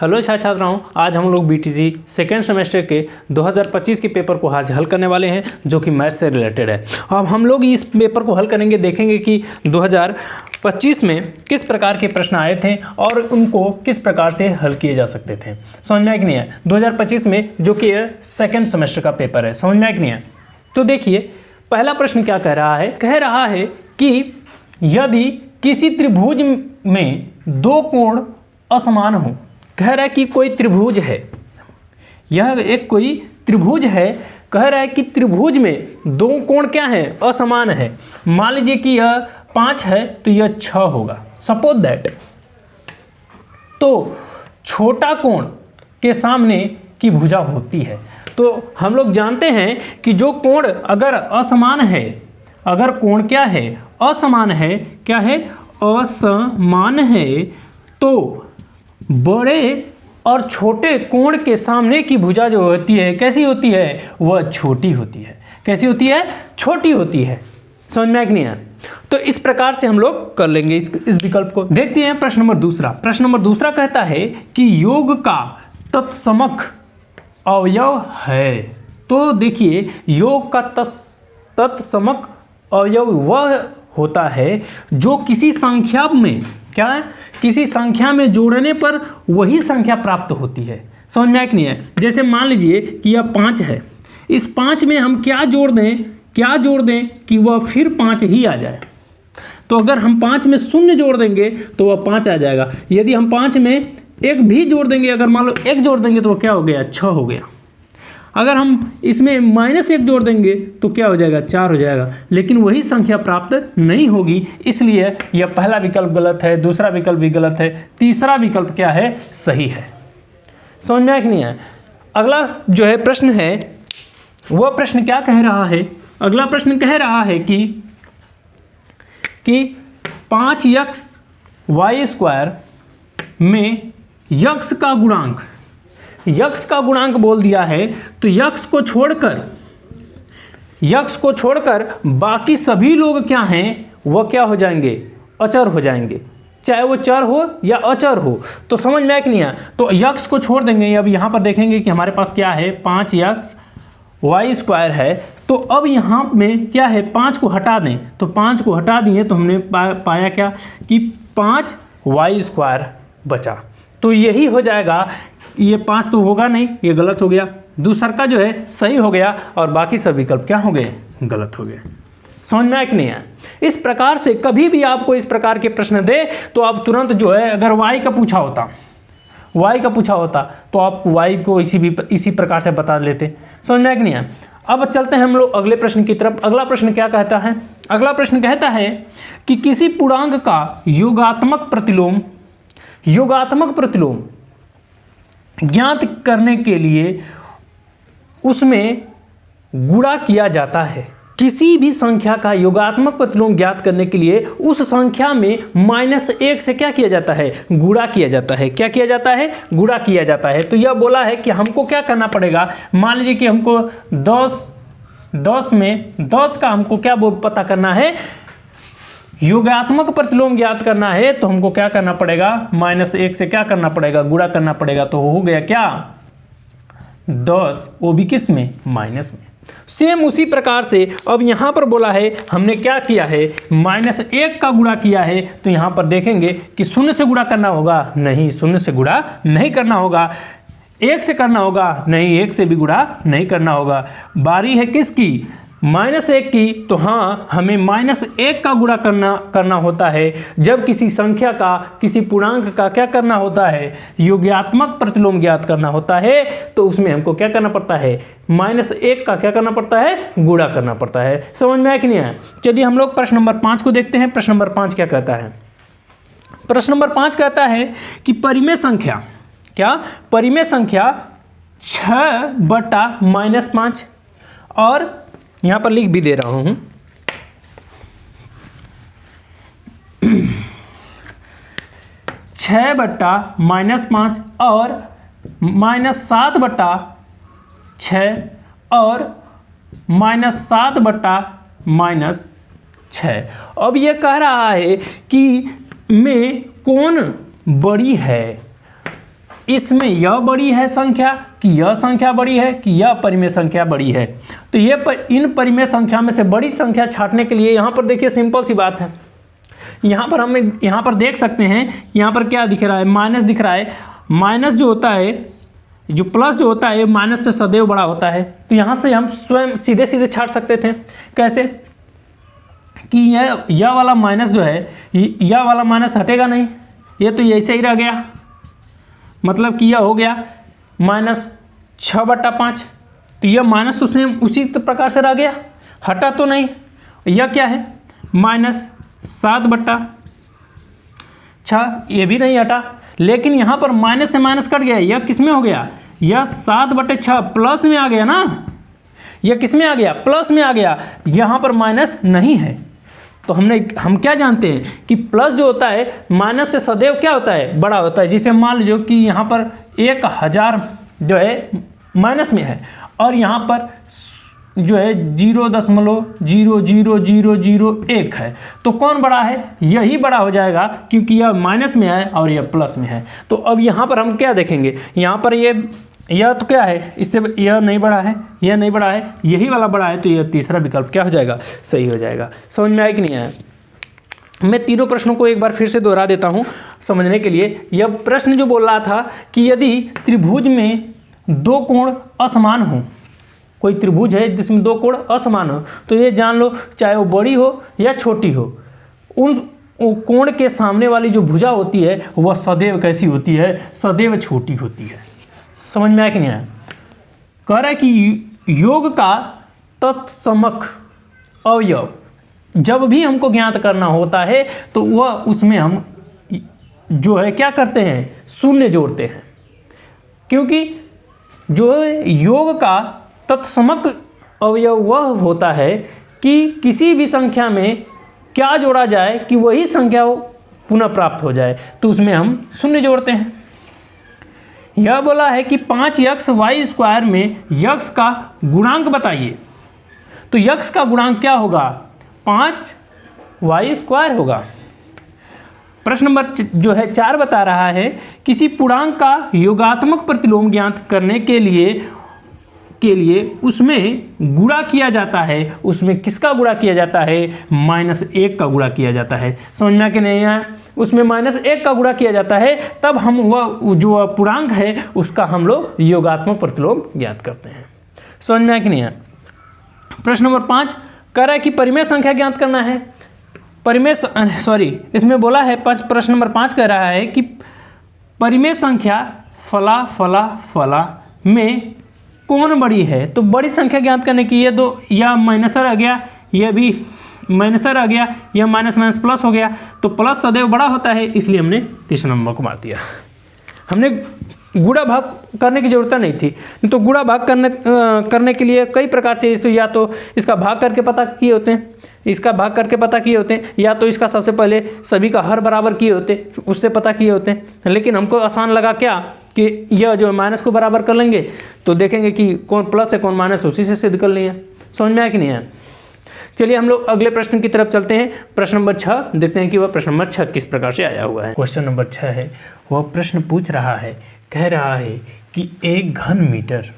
Hello छात्राओं, आज हम लोग बीटीजी सेकेंड सेमेस्टर के 2025 के पेपर को आज हल करने वाले हैं जो कि मैथ से रिलेटेड है। अब हम लोग इस पेपर को हल करेंगे, देखेंगे कि 2025 में किस प्रकार के प्रश्न आए थे और उनको किस प्रकार से हल किए जा सकते थे। समझ में आया कि नहीं है? 2025 में जो कि सेकेंड सेमेस्टर का पेपर है, समझ में आया कि नहीं है? तो देखिए पहला प्रश्न क्या कह रहा है। कह रहा है कि यदि किसी त्रिभुज में दो कोण असमान हो, कह रहा है कि कोई त्रिभुज है, यह एक कोई त्रिभुज है। कह रहा है कि त्रिभुज में दो कोण क्या है, असमान है। मान लीजिए कि यह 5 है तो यह 6 होगा, सपोज दैट। तो छोटा कोण के सामने की भुजा होती है। तो हम लोग जानते हैं कि जो कोण अगर असमान है, अगर कोण क्या है, असमान है, क्या है, असमान है, तो बड़े और छोटे कोण के सामने की भुजा जो होती है कैसी होती है, वह छोटी होती है। कैसी होती है? छोटी होती है। समझ में आया कि नहीं है? तो इस प्रकार से हम लोग कर लेंगे इस विकल्प को। देखते हैं प्रश्न नंबर दूसरा। प्रश्न नंबर दूसरा कहता है कि योग का तत्समक अवयव है। तो देखिए योग का तत्समक अवयव वह होता है जो किसी संख्या में, क्या है, किसी संख्या में जोड़ने पर वही संख्या प्राप्त होती है। समझ में आया कि नहीं है? जैसे मान लीजिए कि यह 5 है, इस 5 में हम क्या जोड़ दें कि वह फिर 5 ही आ जाए। तो अगर हम 5 में 0 जोड़ देंगे तो वह 5 आ जाएगा। यदि हम 5 में 1 भी जोड़ देंगे, अगर मान लो 1 जोड़ देंगे तो वह क्या हो गया, 6 हो गया। अगर हम इसमें -1 जोड़ देंगे तो क्या हो जाएगा, 4 हो जाएगा। लेकिन वही संख्या प्राप्त नहीं होगी, इसलिए यह पहला विकल्प गलत है, दूसरा विकल्प भी गलत है, तीसरा विकल्प क्या है, सही है। समझ में आया कि नहीं है? अगला जो है प्रश्न है, वह प्रश्न क्या कह रहा है। अगला प्रश्न कह रहा है कि 5x(y² में यक्स का गुणांक, यक्स का गुणांक बोल दिया है, तो यक्स को छोड़कर बाकी सभी लोग क्या हैं, वह क्या हो जाएंगे, अचर हो जाएंगे, चाहे वो चर हो या अचर हो। तो समझ में आया कि नहीं आया? तो यक्स को छोड़ देंगे। अब यहाँ पर देखेंगे कि हमारे पास क्या है, 5x(y² है। तो अब यहाँ में क्या है, 5 को हटा दें, तो 5 को हटा दिए तो हमने पाया क्या कि 5y² बचा। तो यही हो जाएगा। ये 5 तो होगा नहीं, ये गलत हो गया। दूसरा का जो है सही हो गया और बाकी सब विकल्प क्या हो गए, गलत हो गए। समझ में आया कि नहीं है? इस प्रकार से कभी भी आपको इस प्रकार के प्रश्न दे तो आप तुरंत जो है, अगर y का पूछा होता तो आप y को इसी प्रकार से बता लेते। समझ में आया कि नहीं है? अब चलते हैं हम लोग अगले प्रश्न की तरफ। अगला प्रश्न क्या कहता है? अगला प्रश्न कहता है कि किसी पूर्णांक का योगात्मक प्रतिलोम ज्ञात करने के लिए उसमें गुणा किया जाता है। किसी भी संख्या का योगात्मक प्रतिलोम ज्ञात करने के लिए उस संख्या में -1 से क्या किया जाता है, गुणा किया जाता है। क्या किया जाता है? गुणा किया जाता है। तो यह बोला है कि हमको क्या करना पड़ेगा। मान लीजिए कि हमको 10 में 10 का हमको क्या पता करना है, योगात्मक प्रतिलोम ज्ञात करना है। तो हमको क्या करना पड़ेगा, -1 से क्या करना पड़ेगा, गुणा करना पड़ेगा। तो हो गया क्या, 10, वो भी किस में, माइनस में। सेम उसी प्रकार से अब यहाँ पर बोला है, हमने क्या किया है, -1 का गुणा किया है। तो यहाँ पर देखेंगे कि 0 से गुणा करना होगा, नहीं 0 से गुणा नहीं करना होगा। 1 से करना होगा, नहीं 1 से भी गुणा नहीं करना होगा। बारी है किसकी, -1 की। तो हाँ, हमें -1 का गुणा करना होता है जब किसी संख्या का, किसी पूर्णांक का क्या करना होता है, योगात्मक प्रतिलोम ज्ञात करना होता है। तो उसमें हमको क्या करना पड़ता है, -1 का क्या करना पड़ता है, गुणा करना पड़ता है। समझ में आया कि नहीं आया? चलिए हम लोग प्रश्न नंबर 5 को देखते हैं। प्रश्न नंबर 5 क्या कहता है? प्रश्न नंबर 5 कहता है कि परिमेय संख्या, क्या, परिमेय संख्या 6/-5, और यहां पर लिख भी दे रहा हूं, 6/-5 और -7/6 और -7/-6। अब यह कह रहा है कि में कौन बड़ी है, इसमें यह बड़ी है संख्या कि यह संख्या बड़ी है कि यह परिमेय संख्या बड़ी है। तो इन परिमेय संख्या में से बड़ी संख्या छांटने के लिए यहाँ पर देखिए सिंपल सी बात है, यहाँ पर हमें यहाँ पर देख सकते हैं यहाँ पर क्या दिख रहा है, माइनस दिख रहा है। माइनस जो होता है, जो प्लस जो होता है माइनस से सदैव बड़ा होता है। तो यहाँ से हम स्वयं सीधे सीधे छांट सकते थे। कैसे कि यह वाला माइनस जो है, यह वाला माइनस हटेगा नहीं, ये तो ऐसे ही रह गया, मतलब कि यह हो गया -6/5। तो यह माइनस तो सेम उसी प्रकार से रह गया, हटा तो नहीं। यह क्या है -7/6, ये भी नहीं हटा। लेकिन यहाँ पर माइनस से माइनस कट गया, यह किस में हो गया, यह 7/6 प्लस में आ गया ना, यह किस में आ गया, प्लस में आ गया। यहाँ पर माइनस नहीं है। तो हम क्या जानते हैं कि प्लस जो होता है माइनस से सदैव क्या होता है, बड़ा होता है। जिसे मान लीजिए कि यहाँ पर 1000 जो है माइनस में है और यहाँ पर जो है 0.00001 है, तो कौन बड़ा है, यही बड़ा हो जाएगा क्योंकि यह माइनस में है और यह प्लस में है। तो अब यहाँ पर हम क्या देखेंगे, यहाँ पर यह तो क्या है, इससे यह नहीं बड़ा है, यह नहीं बड़ा है, यही वाला बड़ा है। तो यह तीसरा विकल्प क्या हो जाएगा, सही हो जाएगा। समझ में आया कि नहीं आया? मैं तीनों प्रश्नों को एक बार फिर से दोहरा देता हूँ समझने के लिए। यह प्रश्न जो बोल रहा था कि यदि त्रिभुज में दो कोण असमान हो, कोई त्रिभुज है जिसमें दो कोण असमान हो, तो ये जान लो चाहे वो बड़ी हो या छोटी हो, उन कोण के सामने वाली जो भुजा होती है वह सदैव कैसी होती है, सदैव छोटी होती है। समझ में आया कि नहीं आया? कह रहा है कि योग का तत्समक अवयव जब भी हमको ज्ञात करना होता है तो वह उसमें हम जो है क्या करते हैं, शून्य जोड़ते हैं। क्योंकि जो योग का तत्समक अवयव वह होता है कि किसी भी संख्या में क्या जोड़ा जाए कि वही संख्या पुनः प्राप्त हो जाए, तो उसमें हम शून्य जोड़ते हैं। यह बोला है कि 5xy² में यक्ष का गुणांक बताइए। तो यक्ष का गुणांक क्या होगा, 5y² होगा। प्रश्न नंबर जो है 4 बता रहा है किसी पूर्णांक का योगात्मक प्रतिलोम ज्ञात करने के लिए उसमें गुणा किया जाता है। उसमें किसका गुणा किया जाता है, -1 का गुणा किया जाता है। समझ में कि नहीं आया? उसमें -1 का गुणा किया जाता है, तब हम वह जो पूर्णांक है उसका हम लोग योगात्मक प्रतिलोम ज्ञात करते हैं। समझ में आया कि नहीं आया? प्रश्न नंबर 5 कह रहा है कि परिमेय संख्या ज्ञात करना है। इसमें बोला है प्रश्न नंबर 5 कह रहा है कि परिमेय संख्या फला फला फला में कौन बड़ी है। तो बड़ी संख्या ज्ञात करने की ये दो, या माइनसर आ गया, यह भी माइनसर आ गया, यह माइनस माइनस प्लस हो गया। तो प्लस सदैव बड़ा होता है, इसलिए हमने तीसरे नंबर को मार दिया। हमने गुणा भाग करने की जरूरत नहीं थी। तो गुणा भाग करने के लिए कई प्रकार से, तो या तो इसका भाग करके पता किए होते हैं, इसका भाग करके पता किए होते हैं, या तो इसका सबसे पहले सभी का हर बराबर किए होते, उससे पता किए होते हैं। लेकिन हमको आसान लगा क्या कि यह जो माइनस को बराबर कर लेंगे तो देखेंगे कि कौन प्लस है कौन माइनस, उसी से सिद्ध कर लेंगे। समझ में आया कि नहीं आया? चलिए हम लोग अगले प्रश्न की तरफ चलते हैं। प्रश्न नंबर 6 देखते हैं कि वह प्रश्न नंबर 6 किस प्रकार से आया हुआ है। क्वेश्चन नंबर 6 है, वह प्रश्न पूछ रहा है, कह रहा है कि एक घन मीटर,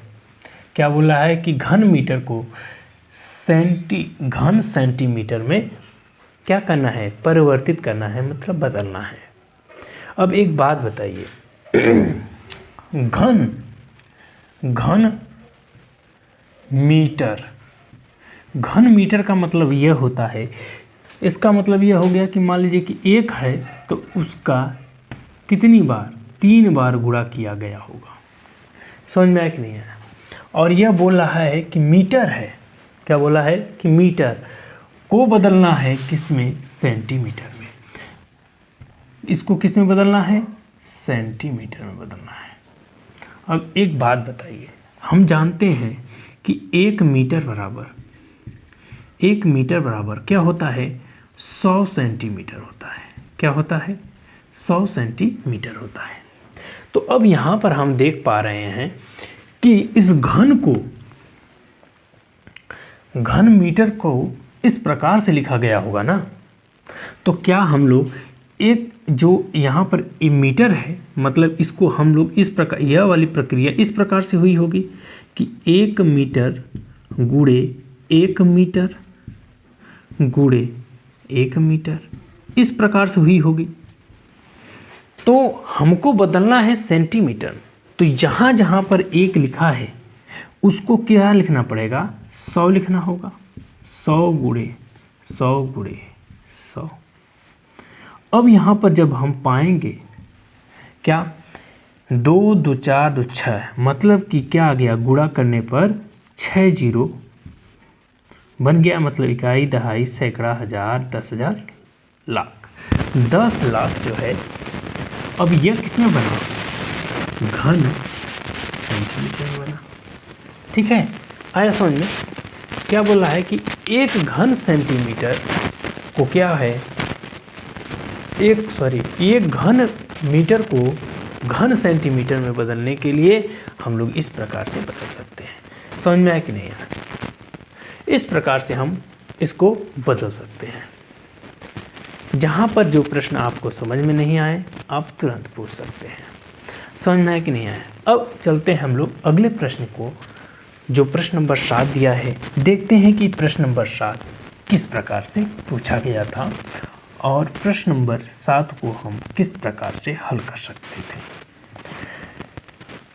क्या बोल रहा है कि घन मीटर को घन सेंटीमीटर में क्या करना है, परिवर्तित करना है, मतलब बदलना है। अब एक बात बताइए, घन मीटर का मतलब यह होता है, इसका मतलब यह हो गया कि मान लीजिए कि 1 है तो उसका कितनी बार, 3 बार गुणा किया गया होगा। समझ में आया कि नहीं आया? और यह बोल रहा है कि मीटर है, क्या बोला है कि मीटर को बदलना है किसमें, सेंटीमीटर में। इसको किस में बदलना है, सेंटीमीटर में बदलना है। अब एक बात बताइए, हम जानते हैं कि 1 मीटर बराबर क्या होता है, 100 सेंटीमीटर होता है। क्या होता है, 100 सेंटीमीटर होता है। तो अब यहाँ पर हम देख पा रहे हैं कि इस घन मीटर को इस प्रकार से लिखा गया होगा ना। तो क्या हम लोग एक जो यहाँ पर मीटर है, मतलब इसको हम लोग इस प्रकार, यह वाली प्रक्रिया इस प्रकार से हुई होगी कि 1 मीटर गुणे 1 मीटर गुणे 1 मीटर, इस प्रकार से हुई होगी। तो हमको बदलना है सेंटीमीटर, तो जहाँ जहाँ पर 1 लिखा है उसको क्या लिखना पड़ेगा, 100 लिखना होगा। 100 गुणे 100 गुणे 100। अब यहाँ पर जब हम पाएंगे क्या, 2 2 4 2 6, मतलब कि क्या आ गया, गुणा करने पर 6 जीरो बन गया, मतलब इकाई, दहाई, सैकड़ा, हजार, 10,000, लाख। 10 लाख जो है, अब यह किसमें बना, घन सेंटीमीटर में बना। ठीक है, आया समझ में। क्या बोल रहा है कि 1 घन सेंटीमीटर को क्या है, 1 घन मीटर को घन सेंटीमीटर में बदलने के लिए हम लोग इस प्रकार से बदल सकते हैं। समझ में आया कि नहीं आया? इस प्रकार से हम इसको बदल सकते हैं। जहाँ पर जो प्रश्न आपको समझ में नहीं आए आप तुरंत पूछ सकते हैं। समझ में आया कि नहीं आया? अब चलते हैं हम लोग अगले प्रश्न को, जो प्रश्न नंबर 7 दिया है। देखते हैं कि प्रश्न नंबर 7 किस प्रकार से पूछा गया था और प्रश्न नंबर 7 को हम किस प्रकार से हल कर सकते थे।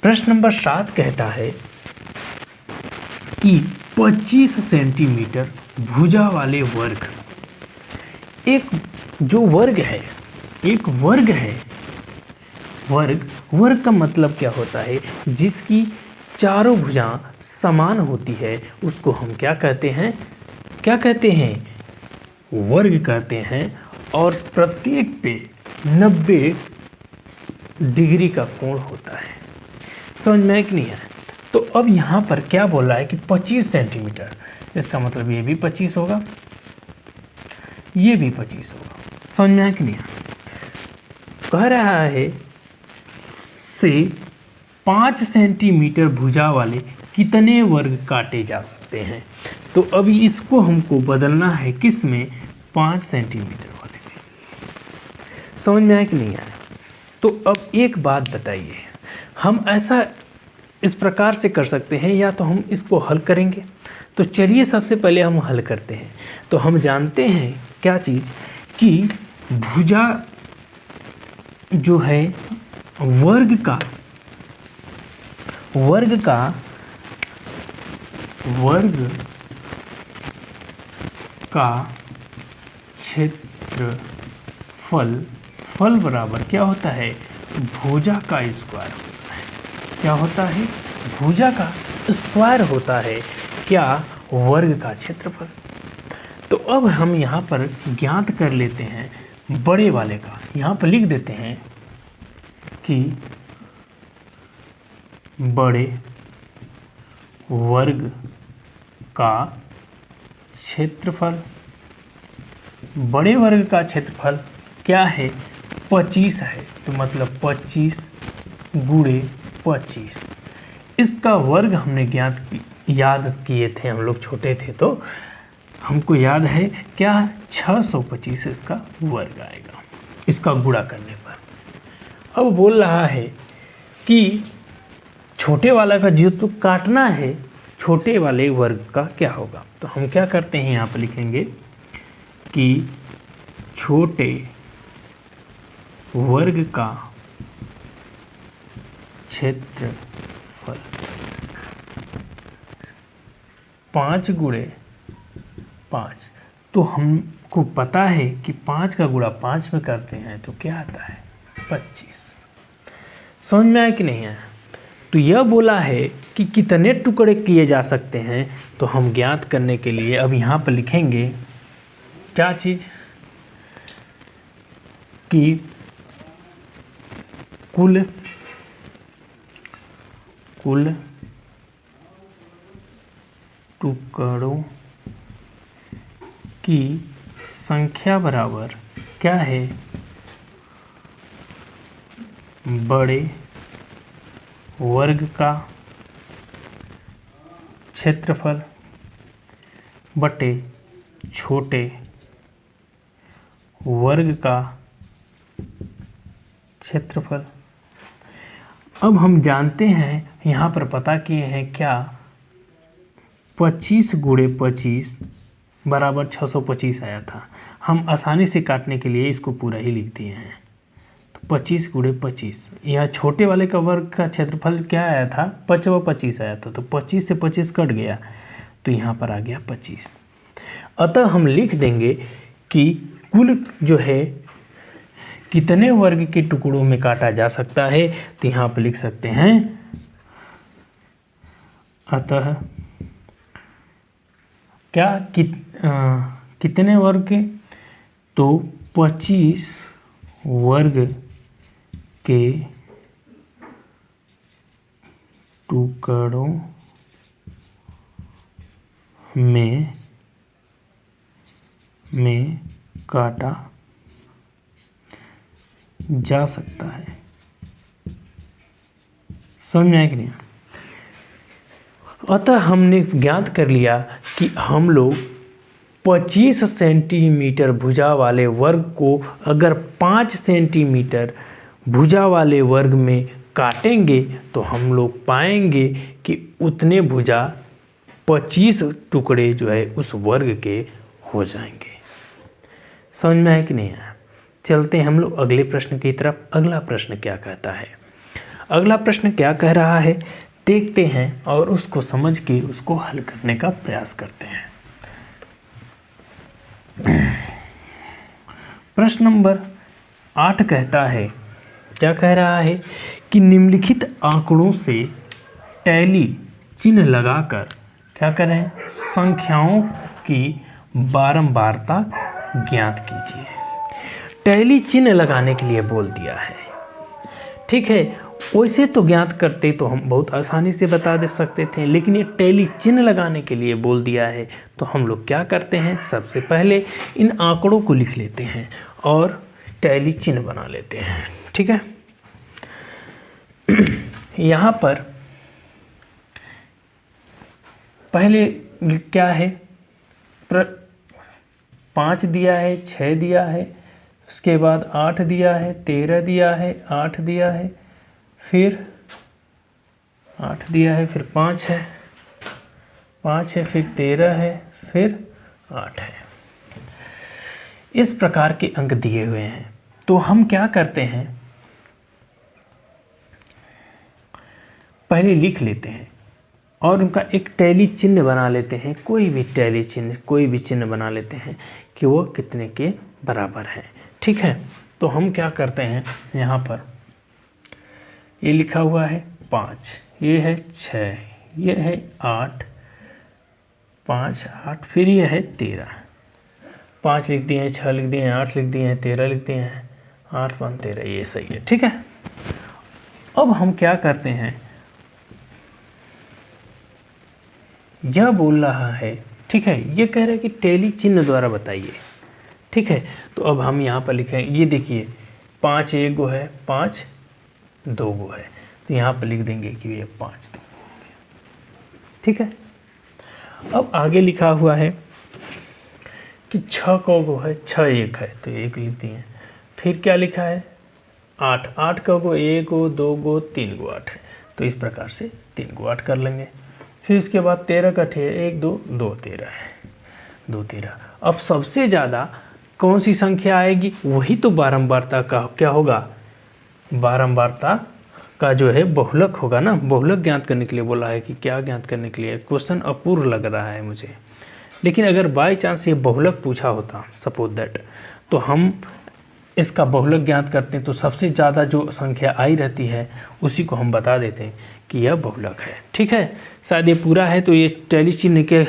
प्रश्न नंबर 7 कहता है कि 25 सेंटीमीटर भुजा वाले वर्ग, एक जो वर्ग है, एक वर्ग है, वर्ग का मतलब क्या होता है, जिसकी चारों भुजा समान होती है उसको हम क्या कहते हैं, क्या कहते हैं, वर्ग कहते हैं। और प्रत्येक पे 90 डिग्री का कोण होता है। समझ में है कि नहीं है? तो अब यहाँ पर क्या बोल रहा है कि 25 सेंटीमीटर, इसका मतलब ये भी 25 होगा, ये भी 25 होगा। समझ में है कि नहीं है? कह रहा है से 5 सेंटीमीटर भुजा वाले कितने वर्ग काटे जा सकते हैं। तो अभी इसको हमको बदलना है किस में, 5 सेंटीमीटर वाले में। समझ में आया कि नहीं आया? तो अब एक बात बताइए, हम ऐसा इस प्रकार से कर सकते हैं या तो हम इसको हल करेंगे। तो चलिए सबसे पहले हम हल करते हैं। तो हम जानते हैं क्या चीज़, कि भुजा जो है वर्ग का क्षेत्रफल फल बराबर क्या होता है, भुजा का स्क्वायर होता है। क्या होता है, भुजा का स्क्वायर होता है क्या, वर्ग का क्षेत्रफल। तो अब हम यहाँ पर ज्ञात कर लेते हैं बड़े वाले का। यहाँ पर लिख देते हैं कि बड़े वर्ग का क्षेत्रफल, बड़े वर्ग का क्षेत्रफल क्या है, 25 है। तो मतलब 25 गुणे 25, इसका वर्ग हमने याद किए थे, हम लोग छोटे थे तो हमको याद है क्या, 625 इसका वर्ग आएगा इसका गुणा करने पर। अब बोल रहा है कि छोटे वाला का जो तो काटना है, छोटे वाले वर्ग का क्या होगा। तो हम क्या करते हैं, यहाँ पर लिखेंगे कि छोटे वर्ग का क्षेत्रफल 5 गुणे 5। तो हमको पता है कि 5 का गुणा 5 में करते हैं तो क्या आता है, 25। समझ में आया कि नहीं आया? तो यह बोला है कि कितने टुकड़े किए जा सकते हैं। तो हम ज्ञात करने के लिए अब यहाँ पर लिखेंगे क्या चीज़, कि कुल टुकड़ों की संख्या बराबर क्या है, बड़े वर्ग का क्षेत्रफल बटे छोटे वर्ग का क्षेत्रफल। अब हम जानते हैं, यहाँ पर पता किए हैं क्या, 25 गुणे 25 बराबर 625 आया था। हम आसानी से काटने के लिए इसको पूरा ही लिख दिए हैं। तो 25 गुणे 25, यहाँ छोटे वाले का वर्ग का क्षेत्रफल क्या आया था, 25 आया था। तो 25 से 25 कट गया, तो यहाँ पर आ गया 25। अतः हम लिख देंगे कि कुल जो है कितने वर्ग के टुकड़ों में काटा जा सकता है। तो यहाँ पर लिख सकते हैं, अतः क्या कितने वर्ग के, तो 25 वर्ग के टुकड़ों में काटा जा सकता है। समझ में आया कि नहीं? अतः हमने ज्ञात कर लिया कि हम लोग 25 सेंटीमीटर भुजा वाले वर्ग को अगर 5 सेंटीमीटर भुजा वाले वर्ग में काटेंगे तो हम लोग पाएंगे कि उतने भुजा 25 टुकड़े जो है उस वर्ग के हो जाएंगे। समझ में आया कि नहीं आया? चलते हैं हम लोग अगले प्रश्न की तरफ। अगला प्रश्न क्या कहता है, अगला प्रश्न क्या कह रहा है देखते हैं और उसको समझ के उसको हल करने का प्रयास करते हैं। प्रश्न नंबर 8 कहता है, क्या कह रहा है कि निम्नलिखित आंकड़ों से टैली चिन्ह लगाकर क्या करें, संख्याओं की बारंबारता ज्ञात कीजिए। टैली चिन्ह लगाने के लिए बोल दिया है, ठीक है। वैसे तो ज्ञात करते तो हम बहुत आसानी से बता दे सकते थे, लेकिन ये टैली चिन्ह लगाने के लिए बोल दिया है। तो हम लोग क्या करते हैं, सबसे पहले इन आंकड़ों को लिख लेते हैं और टैली चिन्ह बना लेते हैं, ठीक है। यहाँ पर पहले क्या है, 5 दिया है, 6 दिया है, उसके बाद 8 दिया है, 13 दिया है, 8 दिया है, फिर 8 दिया है, फिर 5 है, 5 है, फिर 13 है, फिर 8 है। इस प्रकार के अंक दिए हुए हैं। तो हम क्या करते हैं, पहले लिख लेते हैं और उनका एक टैली चिन्ह बना लेते हैं। कोई भी टैली चिन्ह, कोई भी चिन्ह बना लेते हैं कि वो कितने के बराबर है, ठीक है। तो हम क्या करते हैं, यहाँ पर ये लिखा हुआ है 5, ये है 6, ये है 8, 5 8, फिर ये है 13। 5 लिख दिए हैं, 6 लिख दिए हैं, 8 लिख दिए हैं, 13 लिख दिए हैं, 8 5 13, ये सही है, ठीक है। अब हम क्या करते हैं, यह बोल रहा है, ठीक है, ये कह रहा है कि टैली चिन्ह द्वारा बताइए, ठीक है। तो अब हम यहाँ पर लिखें, ये देखिए 5 एक गो है, 5 2 गो है, तो यहाँ पर लिख देंगे कि ये 5 2 गो हो गया, ठीक है। अब आगे लिखा हुआ है कि 6 गो है, 6 एक है, तो 1 लिख दिए। फिर क्या लिखा है, 8 8 गो 1 गो 2 गो 3 गो 8 है, तो इस प्रकार से 3 गो 8 कर लेंगे। फिर इसके बाद 13 का 1 2 2 13 है, 2 13। अब सबसे ज़्यादा कौन सी संख्या आएगी, वही तो बारंबारता का क्या होगा, बारंबारता का जो है बहुलक होगा ना। बहुलक ज्ञात करने के लिए बोला है कि क्या ज्ञात करने के लिए, क्वेश्चन अपूर्ण लग रहा है मुझे। लेकिन अगर बाय चांस ये बहुलक पूछा होता, सपोज दैट, तो हम इसका बहुलक ज्ञात करते हैं, तो सबसे ज़्यादा जो संख्या आई रहती है उसी को हम बता देते हैं कि यह बहुलक है, ठीक है। शायद ये पूरा है, तो ये टैली चिन्ह के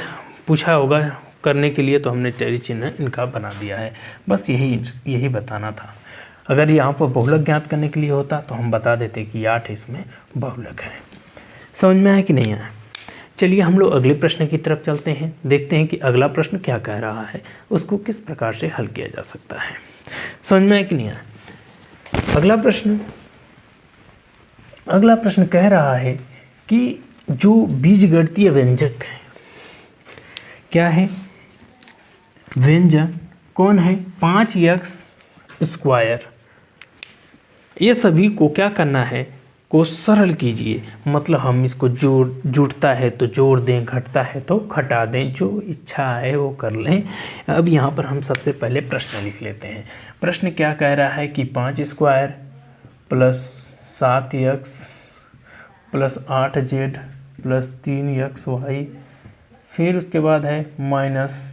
पूछा होगा करने के लिए, तो हमने टैली चिन्ह इनका बना दिया है। बस यही बताना था। अगर यहाँ पर बहुलक ज्ञात करने के लिए होता तो हम बता देते कि 8 इसमें बहुलक है। समझ में आया कि नहीं आया? चलिए हम लोग अगले प्रश्न की तरफ चलते हैं, देखते हैं कि अगला प्रश्न क्या कह रहा है, उसको किस प्रकार से हल किया जा सकता है। समझ में आया कि नहीं आया? अगला प्रश्न कह रहा है कि जो बीजगणितीय व्यंजक है, क्या है, व्यंजक कौन है, 5x² ये सभी को क्या करना है, को सरल कीजिए। मतलब हम इसको जुड़ता है तो जोड़ दें, घटता है तो घटा दें, जो इच्छा है वो कर लें। अब यहाँ पर हम सबसे पहले प्रश्न लिख लेते हैं। प्रश्न क्या कह रहा है कि 5 square plus 7x plus 8z plus 3xy, फिर उसके बाद है माइनस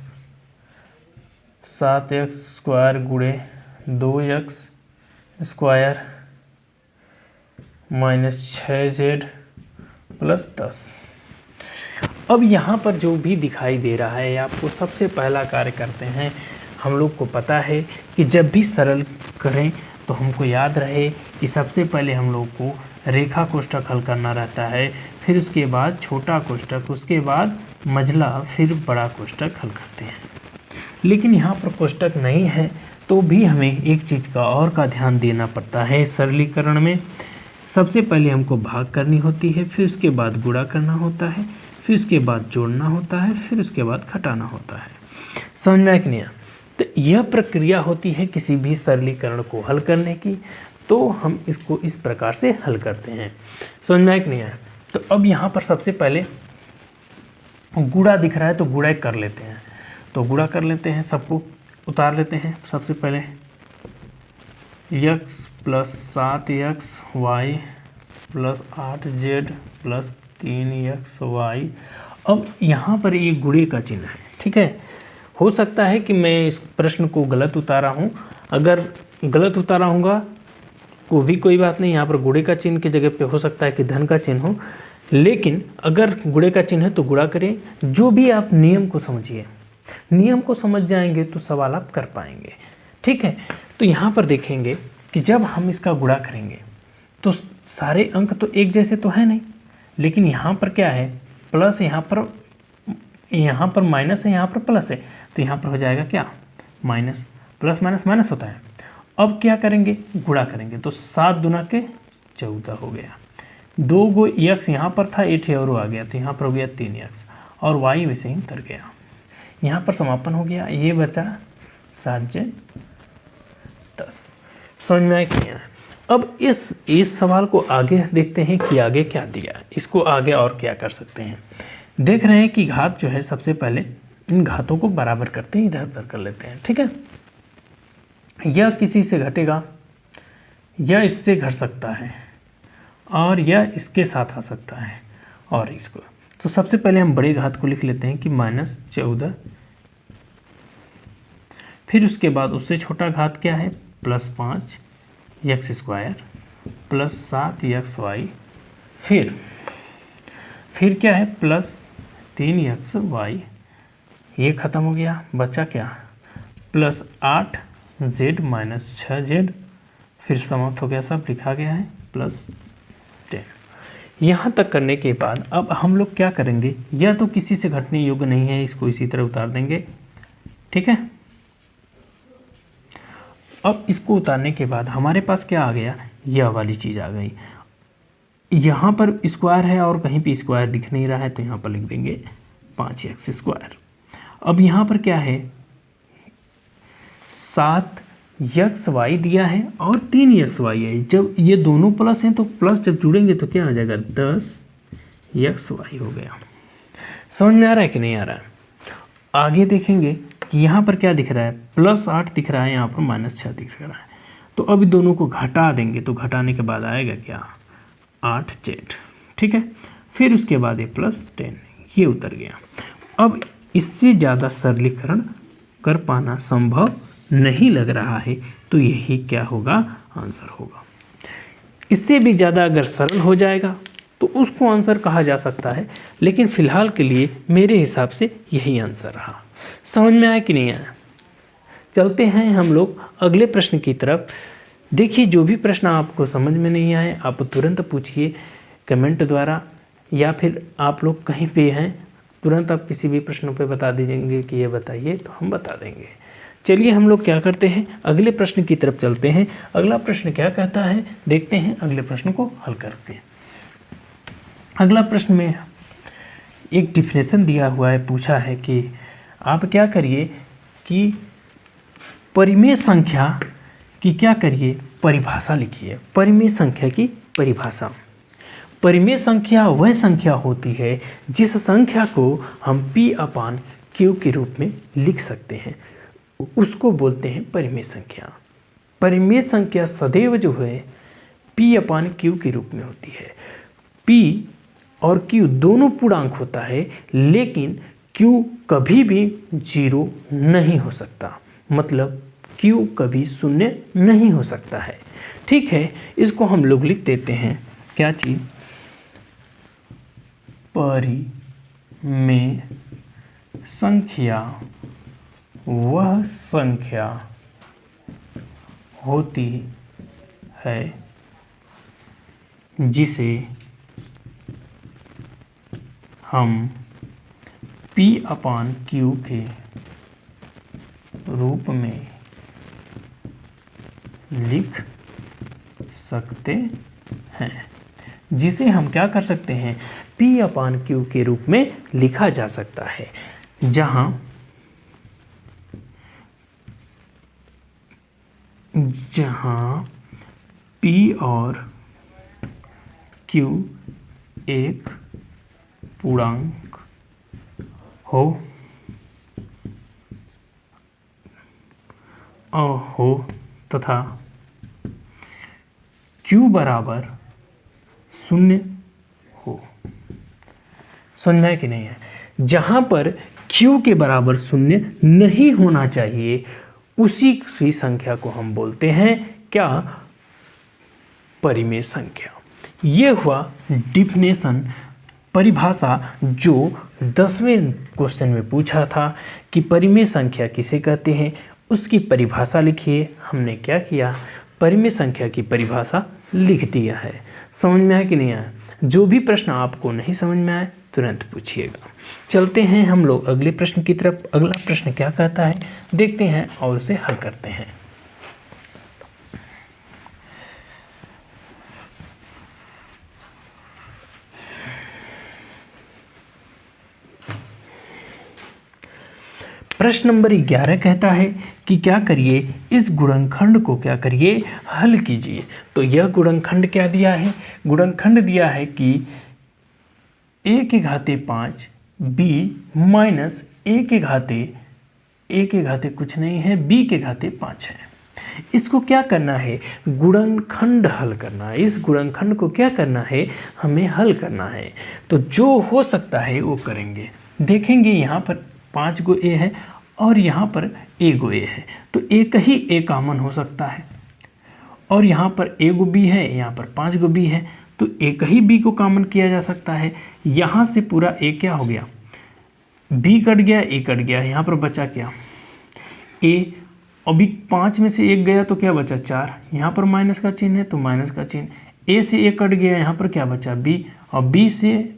7x स्क्वायर गुणे 2x square minus 6z plus 10। अब यहाँ पर जो भी दिखाई दे रहा है आपको, सबसे पहला कार्य करते हैं। हम लोग को पता है कि जब भी सरल करें तो हमको याद रहे कि सबसे पहले हम लोग को रेखा कोष्ठक हल करना रहता है, फिर उसके बाद छोटा कोष्ठक, उसके बाद मझला, फिर बड़ा कोष्ठक हल करते हैं। लेकिन यहाँ पर कोष्ठक नहीं है तो भी हमें एक चीज़ का और का ध्यान देना पड़ता है सरलीकरण में। सबसे पहले हमको भाग करनी होती है, फिर उसके बाद गुणा करना होता है, फिर उसके बाद जोड़ना होता है, फिर उसके बाद घटाना होता है। समझ में आया कि नहीं? तो यह प्रक्रिया होती है किसी भी सरलीकरण को हल करने की। तो हम इसको इस प्रकार से हल करते हैं। समझ में आया कि नहीं आया? तो अब यहाँ पर सबसे पहले गुणा दिख रहा है तो गुणा कर लेते हैं। तो गुणा कर लेते हैं, सबको उतार लेते हैं। सबसे पहले x plus 7xy plus 8z plus 3xy। अब यहाँ पर एक गुणे का चिन्ह है, ठीक है। हो सकता है कि मैं इस प्रश्न को गलत उतारा हूँ। अगर गलत उतारा होगा को भी कोई बात नहीं, यहाँ पर गुणे का चिन्ह की जगह पे हो सकता है कि धन का चिन्ह हो। लेकिन अगर गुणे का चिन्ह है तो गुणा करें। जो भी आप नियम को समझिए, नियम को समझ जाएंगे तो सवाल आप कर पाएंगे, ठीक है। तो यहाँ पर देखेंगे कि जब हम इसका गुणा करेंगे तो सारे अंक तो एक जैसे तो है नहीं, लेकिन यहाँ पर क्या है, प्लस, यहाँ पर माइनस है, यहाँ पर प्लस है, तो यहाँ पर हो जाएगा क्या, माइनस। प्लस माइनस माइनस होता है। अब क्या करेंगे, गुणा करेंगे तो 7 दूना के 14 हो गया। 2 गो x यहाँ पर था, 8 और आ गया तो यहाँ पर हो गया 3x और y वैसे ही उतर गया। यहाँ पर समापन हो गया, ये बचा 7z 10। समझ में आया कि नहीं? अब इस सवाल को आगे देखते हैं कि आगे क्या दिया, इसको आगे और क्या कर सकते हैं। देख रहे हैं कि घात जो है, सबसे पहले इन घातों को बराबर करते हैं, इधर उधर कर लेते हैं, ठीक है। यह किसी से घटेगा, यह इससे घट सकता है और यह इसके साथ आ सकता है और इसको। तो सबसे पहले हम बड़े घात को लिख लेते हैं कि -14। फिर उसके बाद उससे छोटा घात क्या है, +5 x स्क्वायर प्लस 7xy। फिर क्या है, +3xy। ये ख़त्म हो गया, बचा क्या, +8z माइनस 6z। फिर समाप्त हो गया, सब लिखा गया है, +10। यहाँ तक करने के बाद अब हम लोग क्या करेंगे, यह तो किसी से घटने योग्य नहीं है, इसको इसी तरह उतार देंगे, ठीक है। अब इसको उतारने के बाद हमारे पास क्या आ गया, यह वाली चीज़ आ गई। यहाँ पर स्क्वायर है और कहीं पे स्क्वायर दिख नहीं रहा है तो यहाँ पर लिख देंगे 5x स्क्वायर। अब यहाँ पर क्या है, 7xy दिया है और 3xy है। जब ये दोनों प्लस हैं तो प्लस जब जुड़ेंगे तो क्या आ जाएगा, 10xy हो गया। समझ में आ रहा है कि नहीं आ रहा है? आगे देखेंगे कि यहाँ पर क्या दिख रहा है, +8 दिख रहा है, यहाँ पर -6 दिख रहा है। तो अभी दोनों को घटा देंगे तो घटाने के बाद आएगा क्या, 8z, ठीक है। फिर उसके बाद ये +10, ये उतर गया। अब इससे ज़्यादा सरलीकरण कर पाना संभव नहीं लग रहा है, तो यही क्या होगा, आंसर होगा। इससे भी ज़्यादा अगर सरल हो जाएगा तो उसको आंसर कहा जा सकता है, लेकिन फ़िलहाल के लिए मेरे हिसाब से यही आंसर रहा। समझ में आया कि नहीं आया? चलते हैं हम लोग अगले प्रश्न की तरफ। देखिए, जो भी प्रश्न आपको समझ में नहीं आए आप तुरंत पूछिए कमेंट द्वारा, या फिर आप लोग कहीं पे हैं तुरंत आप किसी भी प्रश्नों पे बता दीजिएंगे कि ये बताइए, तो हम बता देंगे। चलिए हम लोग क्या करते हैं, अगले प्रश्न की तरफ चलते हैं। अगला प्रश्न क्या कहता है, देखते हैं, अगले प्रश्न को हल करते हैं। अगला प्रश्न में एक डिफिनेशन दिया हुआ है, पूछा है कि आप क्या करिए कि परिमेय संख्या की क्या करिए, परिभाषा लिखिए। परिमेय संख्या की परिभाषा। परिमेय संख्या वह संख्या होती है जिस संख्या को हम P/Q के रूप में लिख सकते हैं, उसको बोलते हैं परिमेय संख्या। परिमेय संख्या सदैव जो है P/Q के रूप में होती है। P और Q दोनों पूर्णांक होता है, लेकिन Q कभी भी 0 नहीं हो सकता, मतलब Q कभी शून्य नहीं हो सकता है। ठीक है, इसको हम लोग लिख देते हैं क्या चीज, परिमेय संख्या वह संख्या होती है जिसे हम P/Q के रूप में लिख सकते हैं, जिसे हम क्या कर सकते हैं, P/Q के रूप में लिखा जा सकता है, जहां P और Q एक पूर्णांक हो तथा Q बराबर 0 हो। समझ में है कि नहीं है? जहां पर Q के बराबर 0 नहीं होना चाहिए, उसी संख्या को हम बोलते हैं क्या, परिमेय संख्या। ये हुआ डिफिनेशन, परिभाषा, जो 10वें क्वेश्चन में पूछा था कि परिमेय संख्या किसे कहते हैं, उसकी परिभाषा लिखिए। हमने क्या किया, परिमेय संख्या की परिभाषा लिख दिया है। समझ में आया कि नहीं आया? जो भी प्रश्न आपको नहीं समझ में आए तुरंत पूछिएगा। चलते हैं हम लोग अगले प्रश्न की तरफ। अगला प्रश्न क्या कहता है देखते हैं और उसे हल करते हैं। प्रश्न नंबर 11 कहता है कि क्या करिए, इस गुणनखंड को क्या करिए, हल कीजिए। तो यह गुणनखंड क्या दिया है, गुणनखंड दिया है कि a के घाते 5 b माइनस a के घाते कुछ नहीं है, b के घाते 5 है। इसको क्या करना है, गुणनखंड हल करना है। इस गुणनखंड को क्या करना है, हमें हल करना है। तो जो हो सकता है वो करेंगे। देखेंगे यहाँ पर 5 गो a है और यहाँ पर a गो a है, तो एक ही a कॉमन हो सकता है। और यहाँ पर a गो b है, यहाँ पर 5 गो b है, तो एक ही b को कॉमन किया जा सकता है। यहाँ से पूरा a क्या हो गया, b कट गया, a कट गया, यहाँ पर बचा क्या, a। अभी 5 में से 1 गया तो क्या बचा 4, यहाँ पर माइनस का चिन्ह है तो माइनस का चिन्ह, a से 1 कट गया, यहाँ पर क्या बचा b, और b से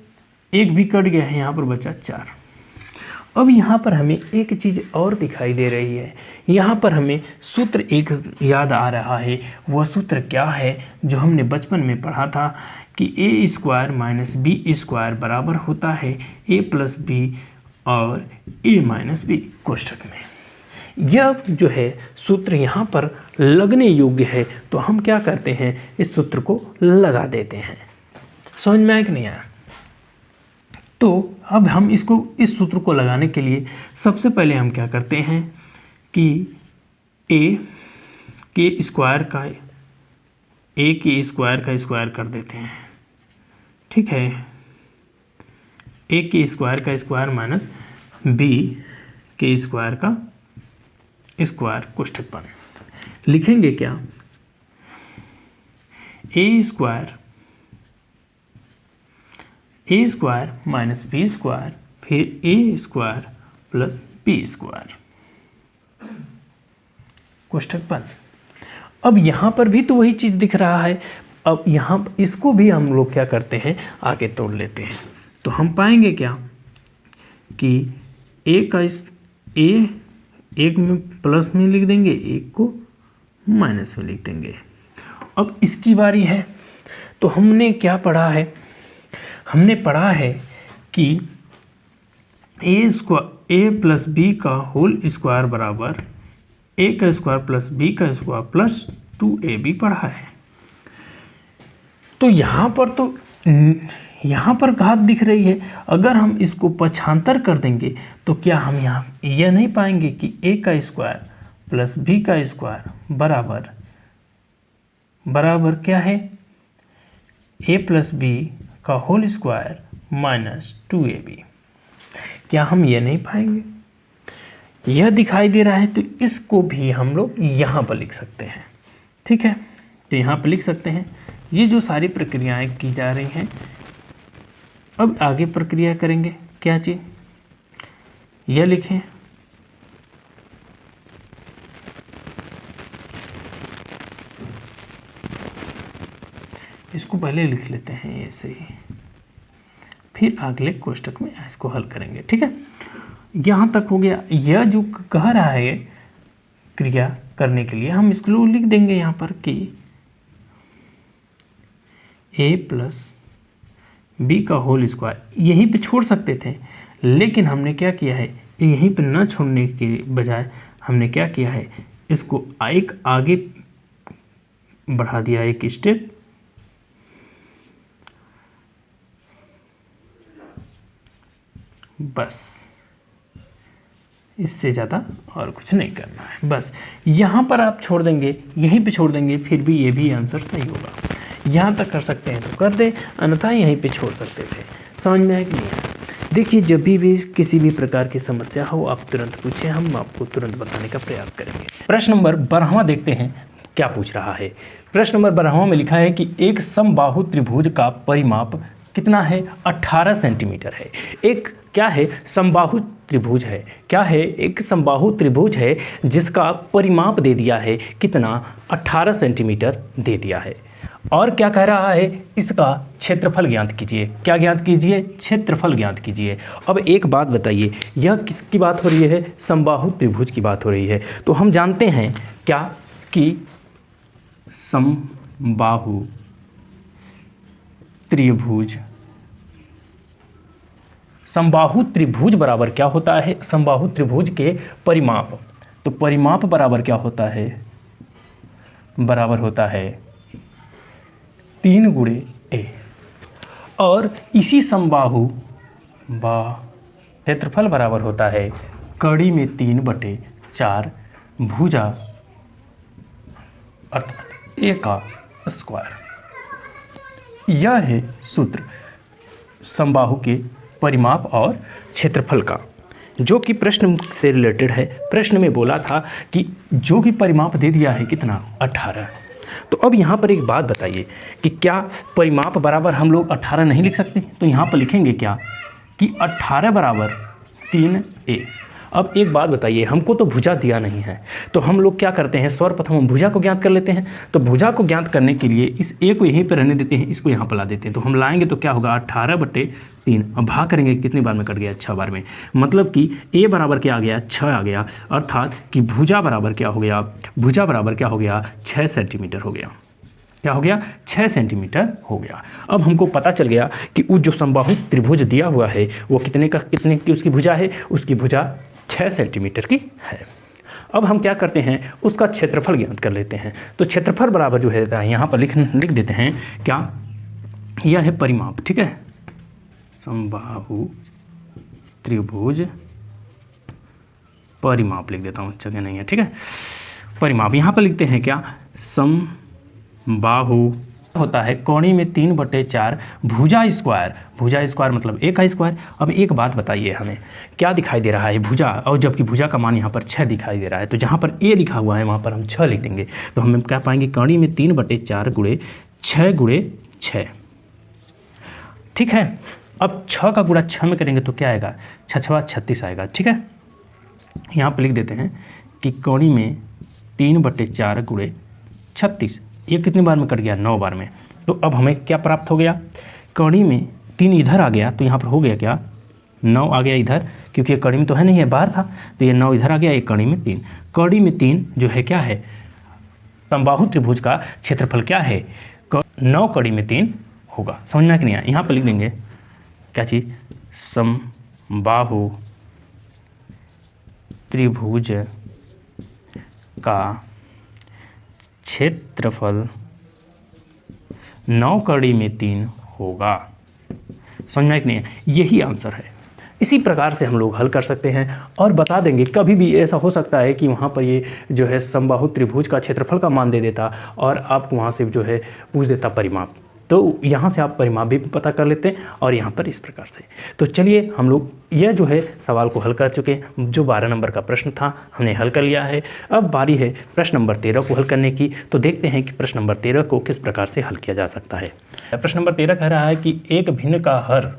1 भी कट गया है, यहाँ पर बचा 4। अब यहाँ पर हमें एक चीज़ और दिखाई दे रही है, यहाँ पर हमें सूत्र एक याद आ रहा है। वह सूत्र क्या है जो हमने बचपन में पढ़ा था कि a² माइनस b² बराबर होता है a प्लस b और a माइनस b कोष्ठक में। यह जो है सूत्र यहाँ पर लगने योग्य है, तो हम क्या करते हैं, इस सूत्र को लगा देते हैं। समझ में आया कि नहीं आया? तो अब हम इस सूत्र को लगाने के लिए सबसे पहले हम क्या करते हैं कि a के स्क्वायर का स्क्वायर कर देते हैं। ठीक है, a के स्क्वायर का स्क्वायर माइनस b के स्क्वायर का स्क्वायर कोष्ठक बन। लिखेंगे क्या, a square minus b square फिर a square plus b square कोष्ठक बंद। अब यहाँ पर भी तो वही चीज़ दिख रहा है। अब यहाँ इसको भी हम लोग क्या करते हैं, आगे तोड़ लेते हैं। तो हम पाएंगे क्या कि एक में प्लस में लिख देंगे, एक को माइनस में लिख देंगे। अब इसकी बारी है। तो हमने क्या पढ़ा है, हमने पढ़ा है कि a प्लस बी का होल स्क्वायर बराबर a का स्क्वायर प्लस b का स्क्वायर प्लस 2ab पढ़ा है। तो यहाँ पर घात दिख रही है, अगर हम इसको पक्षांतर कर देंगे तो क्या हम यहाँ यह नहीं पाएंगे कि a का स्क्वायर प्लस b का स्क्वायर बराबर क्या है, a प्लस बी का होल स्क्वायर माइनस 2ab। क्या हम ये नहीं पाएंगे? यह दिखाई दे रहा है, तो इसको भी हम लोग यहाँ पर लिख सकते हैं। ठीक है, तो यहाँ पर लिख सकते हैं। ये जो सारी प्रक्रियाएं की जा रही हैं, अब आगे प्रक्रिया करेंगे। क्या चीज़, यह लिखें इसको पहले लिख लेते हैं ऐसे ही, फिर अगले कोष्टक में इसको हल करेंगे। ठीक है, यहाँ तक हो गया। यह जो कह रहा है क्रिया करने के लिए, हम इसको लिख देंगे यहाँ पर कि a प्लस बी का होल स्क्वायर। यहीं पे छोड़ सकते थे, लेकिन हमने क्या किया है, यहीं पे न छोड़ने के बजाय हमने क्या किया है, इसको एक आगे बढ़ा दिया, एक स्टेप। बस इससे ज़्यादा और कुछ नहीं करना है। बस यहाँ पर आप छोड़ देंगे, यहीं पे छोड़ देंगे, फिर भी ये भी आंसर सही होगा। यहाँ तक कर सकते हैं तो कर दें, अन्यथा यहीं पे छोड़ सकते थे। समझ में आया कि नहीं? देखिए, जब भी किसी भी प्रकार की समस्या हो आप तुरंत पूछें, हम आपको तुरंत बताने का प्रयास करेंगे। प्रश्न नंबर 12वां देखते हैं क्या पूछ रहा है। प्रश्न नंबर 12वां में लिखा है कि एक समबाहु त्रिभुज का परिमाप कितना है, 18 सेंटीमीटर है। एक क्या है, समबाहु त्रिभुज है। क्या है, एक समबाहु त्रिभुज है जिसका परिमाप दे दिया है कितना, 18 सेंटीमीटर दे दिया है। और क्या कह रहा है, इसका क्षेत्रफल ज्ञात कीजिए। क्या ज्ञात कीजिए, क्षेत्रफल ज्ञात कीजिए। अब एक बात बताइए, यह किसकी बात हो रही है, समबाहु त्रिभुज की बात हो रही है। तो हम जानते हैं क्या कि समबाहु त्रिभुज, समबाहु त्रिभुज बराबर क्या होता है, समबाहु त्रिभुज के परिमाप। तो परिमाप बराबर क्या होता है, बराबर होता है 3 गुणे a। और इसी समबाहु क्षेत्रफल बराबर होता है कड़ी में 3/4 भुजा अर्थात a का स्क्वायर। यह है सूत्र समबाहु के परिमाप और क्षेत्रफल का, जो कि प्रश्न से रिलेटेड है। प्रश्न में बोला था कि जो कि परिमाप दे दिया है कितना, 18। तो अब यहाँ पर एक बात बताइए कि क्या परिमाप बराबर हम लोग 18 नहीं लिख सकते? तो यहाँ पर लिखेंगे क्या कि 18 बराबर 3a। अब एक बात बताइए, हमको तो भुजा दिया नहीं है, तो हम लोग क्या करते हैं, सर्वप्रथम हम भुजा को ज्ञात कर लेते हैं। तो भुजा को ज्ञात करने के लिए इस a को यहीं पर रहने देते हैं, इसको यहाँ पर ला देते हैं। तो हम लाएंगे तो क्या होगा, 18/3। अब भाग करेंगे, कितनी बार में कट गया, 6 बार में। मतलब कि a बराबर क्या आ गया, 6 आ गया। अर्थात कि भुजा बराबर क्या हो गया, भुजा बराबर क्या हो गया, 6 सेंटीमीटर हो गया। क्या हो गया, 6 सेंटीमीटर हो गया। अब हमको पता चल गया कि वो जो समबाहु त्रिभुज दिया हुआ है वो कितने की उसकी भुजा है, उसकी भुजा 6 सेंटीमीटर की है। अब हम क्या करते हैं, उसका क्षेत्रफल ज्ञात कर लेते हैं। तो क्षेत्रफल बराबर जो है यहाँ पर लिख देते हैं क्या, यह है परिमाप। ठीक है, समबाहु त्रिभुज परिमाप लिख देता हूँ, जगह नहीं है। ठीक है, परिमाप यहाँ पर लिखते हैं क्या, समबाहु होता है कोणी में 3/4 भुजा स्क्वायर। भुजा स्क्वायर मतलब a का स्क्वायर। अब एक बात बताइए, हमें क्या दिखाई दे रहा है, भुजा, और जबकि भुजा का मान यहाँ पर 6 दिखाई दे रहा है। तो जहाँ पर a लिखा हुआ है वहाँ पर हम 6 लिख देंगे। तो हम क्या पाएंगे, कोणी में 3/4 गुणे 6 गुणे 6। ठीक है, अब 6 का गुणा 6 में करेंगे तो क्या आएगा, 6×6 36 आएगा। ठीक है, यहाँ पर लिख देते हैं कि कोणी में 3/4 गुणे 36। ये कितनी बार में कट गया, 9 बार में। तो अब हमें क्या प्राप्त हो गया, कड़ी में 3 इधर आ गया, तो यहाँ पर हो गया क्या, 9 आ गया इधर, क्योंकि ये कड़ी में तो है नहीं है, बाहर था। तो ये 9 इधर आ गया, एक कड़ी में 3। कड़ी में 3 जो है क्या है, समबाहु त्रिभुज का क्षेत्रफल क्या है, 9 कड़ी में 3 होगा। समझ में कि नहीं आया? यहाँ पर लिख देंगे क्या चीज़, समबाहु त्रिभुज का क्षेत्रफल 9 कड़ी में 3 होगा। समझ में कि नहीं? यही आंसर है। इसी प्रकार से हम लोग हल कर सकते हैं और बता देंगे। कभी भी ऐसा हो सकता है कि वहाँ पर ये जो है समबाहु त्रिभुज का क्षेत्रफल का मान दे देता और आपको वहाँ से जो है पूछ देता परिमाप, तो यहाँ से आप परिमाप भी पता कर लेते हैं और यहाँ पर इस प्रकार से। तो चलिए हम लोग यह जो है सवाल को हल कर चुके हैं। जो 12 नंबर का प्रश्न था हमने हल कर लिया है। अब बारी है प्रश्न नंबर 13 को हल करने की। तो देखते हैं कि प्रश्न नंबर 13 को किस प्रकार से हल किया जा सकता है। प्रश्न नंबर 13 कह रहा है कि एक भिन्न का हर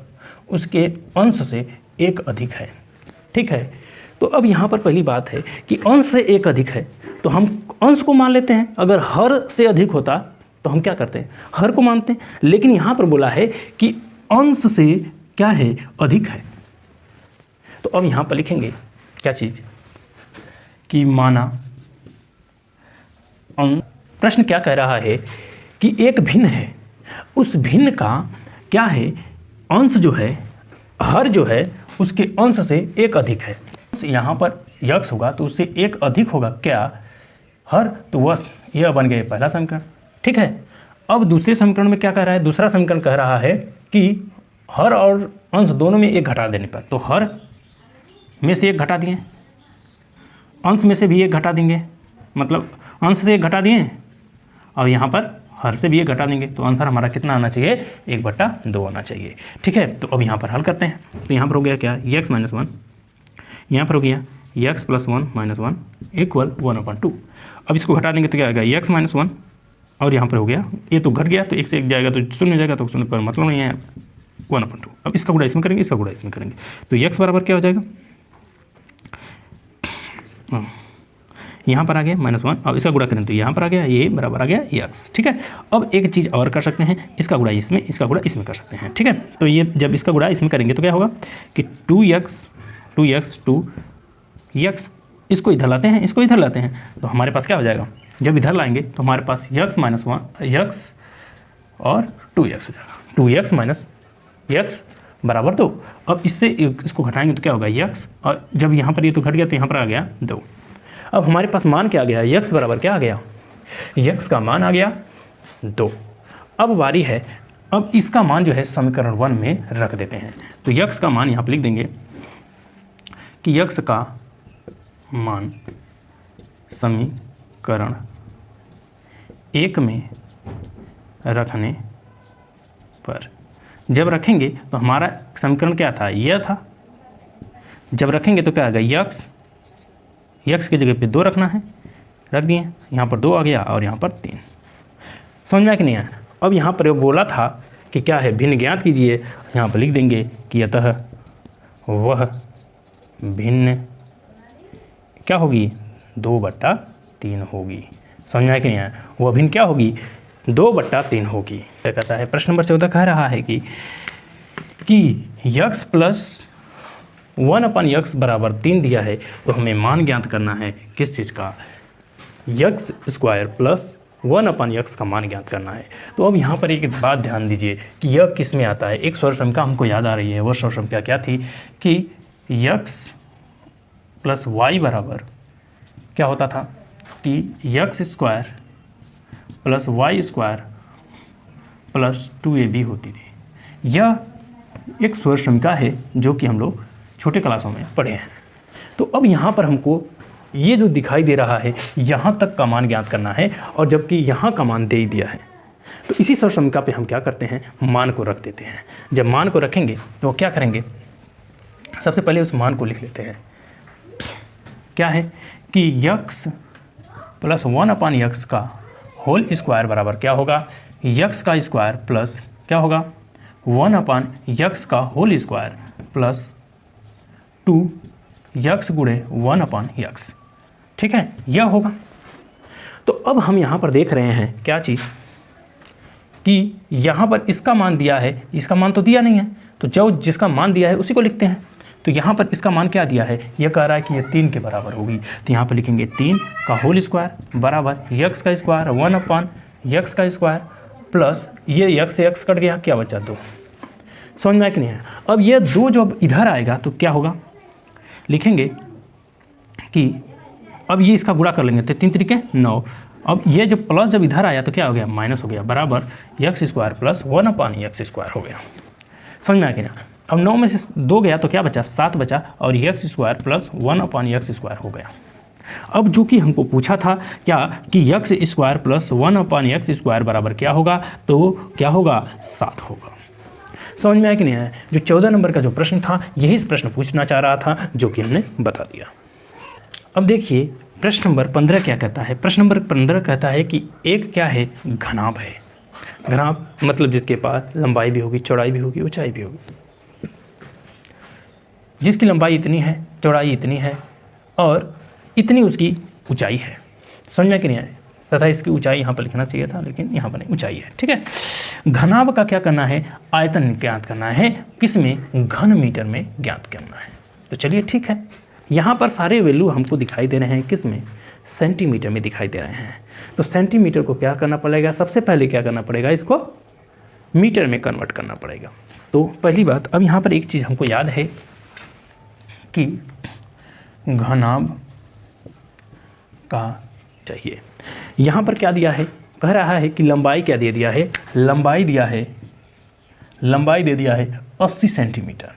उसके अंश से एक अधिक है। ठीक है, तो अब यहाँ पर पहली बात है कि अंश से एक अधिक है तो हम अंश को मान लेते हैं। अगर हर से अधिक होता तो हम क्या करते हैं, हर को मानते हैं। लेकिन यहाँ पर बोला है कि अंश से क्या है, अधिक है। तो अब यहाँ पर लिखेंगे क्या चीज़ कि माना प्रश्न क्या कह रहा है कि एक भिन्न है, उस भिन्न का क्या है, अंश जो है, हर जो है उसके अंश से एक अधिक है। यहाँ पर यक्स होगा तो उससे एक अधिक होगा क्या, हर, तो वह यह बन गया पहला समीकरण। ठीक है, अब दूसरे समीकरण में क्या कह रहा है, दूसरा समीकरण कह रहा है कि हर और अंश दोनों में एक घटा देने पर, तो हर में से एक घटा दिए, अंश में से भी एक घटा देंगे, मतलब अंश से एक घटा दिए और यहाँ पर हर से भी एक घटा देंगे, तो आंसर हमारा कितना आना चाहिए, 1/2 आना चाहिए। ठीक है, तो अब यहाँ पर हल करते हैं। तो यहाँ पर हो गया क्या, x - 1, यहाँ पर हो गया x + 1 - 1 = 1/2। अब इसको घटा देंगे तो क्या आएगा, x - 1 और यहाँ पर हो गया, ये तो घट गया तो 1 से 1 जाएगा तो 0 हो जाएगा, तो 0 पर मतलब नहीं है, 1/2। अब इसका गुणा इसमें करेंगे, इसका गुणा इसमें करेंगे, तो x बराबर क्या हो जाएगा, यहाँ पर आ गया -1। अब इसका गुणा करें तो यहाँ पर आ गया, ये बराबर आ गया x। ठीक है, अब एक चीज़ और कर सकते हैं, इसका गुणा इसमें, इसका गुणा इसमें कर सकते हैं। ठीक है, तो ये जब इसका गुणा इसमें करेंगे तो क्या होगा कि 2x, इसको इधर लाते हैं, इसको इधर लाते हैं, तो हमारे पास क्या हो जाएगा, जब इधर लाएंगे तो हमारे पास x - 1 x और 2x हो जाएगा। 2x - x बराबर 2। अब इससे इसको घटाएंगे तो क्या होगा, x, और जब यहाँ पर ये तो घट गया तो यहाँ पर आ गया 2। अब हमारे पास मान क्या आ गया, x बराबर क्या आ गया, x का मान आ गया 2। अब बारी है, अब इसका मान जो है समीकरण 1 में रख देते हैं। तो x का मान यहाँ पर लिख देंगे कि x का मान समीकरण 1 में रखने पर, जब रखेंगे तो हमारा समीकरण क्या था, यह था। जब रखेंगे तो क्या आएगा, x की जगह पे 2 रखना है, रख दिए, यहाँ पर 2 आ गया और यहाँ पर 3। समझ में आया कि नहीं आया? अब यहाँ पर बोला था कि क्या है, भिन्न ज्ञात कीजिए, यहाँ पर लिख देंगे कि अतः वह भिन्न क्या होगी, 2/3 होगी। समझ में आया कि नहीं आया? वह भिन्न क्या होगी, 2/3 होगी। क्या कहता है, प्रश्न नंबर 14 कह रहा है कि x + 1/x बराबर 3 दिया है, तो हमें मान ज्ञात करना है किस चीज़ का, x² + 1/x का मान ज्ञात करना है। तो अब यहाँ पर एक बात ध्यान दीजिए कि यह किस में आता है। एक सर्वसंख्या हमको याद आ रही है, वह सर्वसंख्या क्या थी कि x + y बराबर क्या होता था कि x² + y² + 2ab होती थी। यह एक सर्वसंख्या है जो कि हम लोग छोटे क्लासों में पढ़े हैं। तो अब यहाँ पर हमको ये जो दिखाई दे रहा है, यहाँ तक का मान ज्ञात करना है, और जबकि यहाँ का मान दे ही दिया है। तो इसी सर्वसंख्या पे हम क्या करते हैं, मान को रख देते हैं। जब मान को रखेंगे तो क्या करेंगे, सबसे पहले उस मान को लिख लेते हैं। क्या है कि x + 1/x का होल स्क्वायर बराबर क्या होगा, x का स्क्वायर प्लस क्या होगा, 1/x का होल स्क्वायर प्लस 2x गुणे 1/x। ठीक है, यह होगा। तो अब हम यहाँ पर देख रहे हैं क्या चीज़ कि यहाँ पर इसका मान दिया है, इसका मान तो दिया नहीं है, तो जो जिसका मान दिया है उसी को लिखते हैं। तो यहाँ पर इसका मान क्या दिया है, यह कह रहा है कि यह 3 के बराबर होगी, तो यहाँ पर लिखेंगे 3 का होल स्क्वायर बराबर x का स्क्वायर 1/x का स्क्वायर प्लस ये x से x कट गया, क्या बचा 2। समझ में आया कि नहीं है? अब ये 2 जब इधर आएगा तो क्या होगा, लिखेंगे कि अब ये इसका गुणा कर लेंगे तो 3 तरीके 9, अब ये जो प्लस जब इधर आया तो क्या हो गया, माइनस हो गया, बराबर एक्स स्क्वायर प्लस 1/x² हो गया। समझ में आ गया ना। अब 9 में से 2 गया तो क्या बचा, 7 बचा, और एक्स स्क्वायर प्लस 1/x² हो गया। अब जो कि हमको पूछा था क्या कि एक्स स्क्वायर प्लस 1/x² बराबर क्या होगा, तो क्या होगा, 7 होगा। समझ में आया कि नहीं आया। जो 14 नंबर का जो प्रश्न था यही इस प्रश्न पूछना चाह रहा था, जो कि हमने बता दिया। अब देखिए प्रश्न नंबर 15 क्या कहता है। प्रश्न नंबर 15 कहता है कि एक क्या है, घनाभ है। घनाभ मतलब जिसके पास लंबाई भी होगी, चौड़ाई भी होगी, ऊंचाई भी होगी। जिसकी लंबाई इतनी है, चौड़ाई इतनी है और इतनी उसकी ऊंचाई है। समझ में कि नहीं आए, तथा इसकी ऊंचाई यहाँ पर लिखना चाहिए था, लेकिन यहाँ पर नहीं, ऊंचाई है। ठीक है, घनाभ का क्या करना है, आयतन ज्ञात करना है। किसमें, घन मीटर में ज्ञात करना है। तो चलिए ठीक है, यहाँ पर सारे वैल्यू हमको दिखाई दे रहे हैं, किसमें, सेंटीमीटर में दिखाई दे रहे हैं। तो सेंटीमीटर को क्या करना पड़ेगा, सबसे पहले क्या करना पड़ेगा, इसको मीटर में कन्वर्ट करना पड़ेगा। तो पहली बात, अब यहाँ पर एक चीज़ हमको याद है कि घनाभ का चाहिए। यहाँ पर क्या दिया है, कह रहा है कि लंबाई क्या दे दिया है, लंबाई दे दिया है 80 सेंटीमीटर।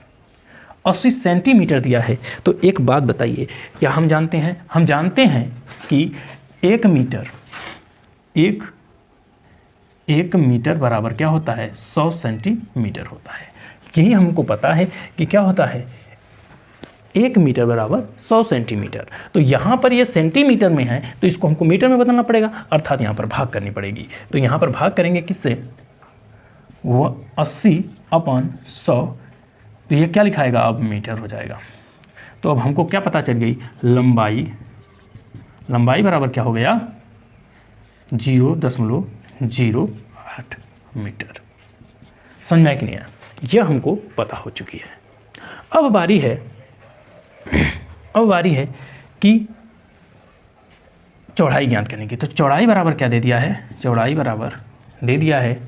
80 सेंटीमीटर दिया है। तो एक बात बताइए, क्या हम जानते हैं कि एक मीटर बराबर क्या होता है, 100 सेंटीमीटर होता है। यही हमको पता है कि क्या होता है, 1 मीटर बराबर 100 सेंटीमीटर। तो यहाँ पर ये सेंटीमीटर में है तो इसको हमको मीटर में बदलना पड़ेगा, अर्थात यहाँ पर भाग करनी पड़ेगी। तो यहाँ पर भाग करेंगे किससे, वो 80/100, तो ये क्या लिखाएगा, अब मीटर हो जाएगा। तो अब हमको क्या पता चल गई, लंबाई बराबर क्या हो गया, 0.08 मीटर। समझ में आया कि नहीं आया, यह हमको पता हो चुकी है। अब बारी है कि चौड़ाई ज्ञात करने की। तो चौड़ाई बराबर क्या दे दिया है, चौड़ाई बराबर दे दिया है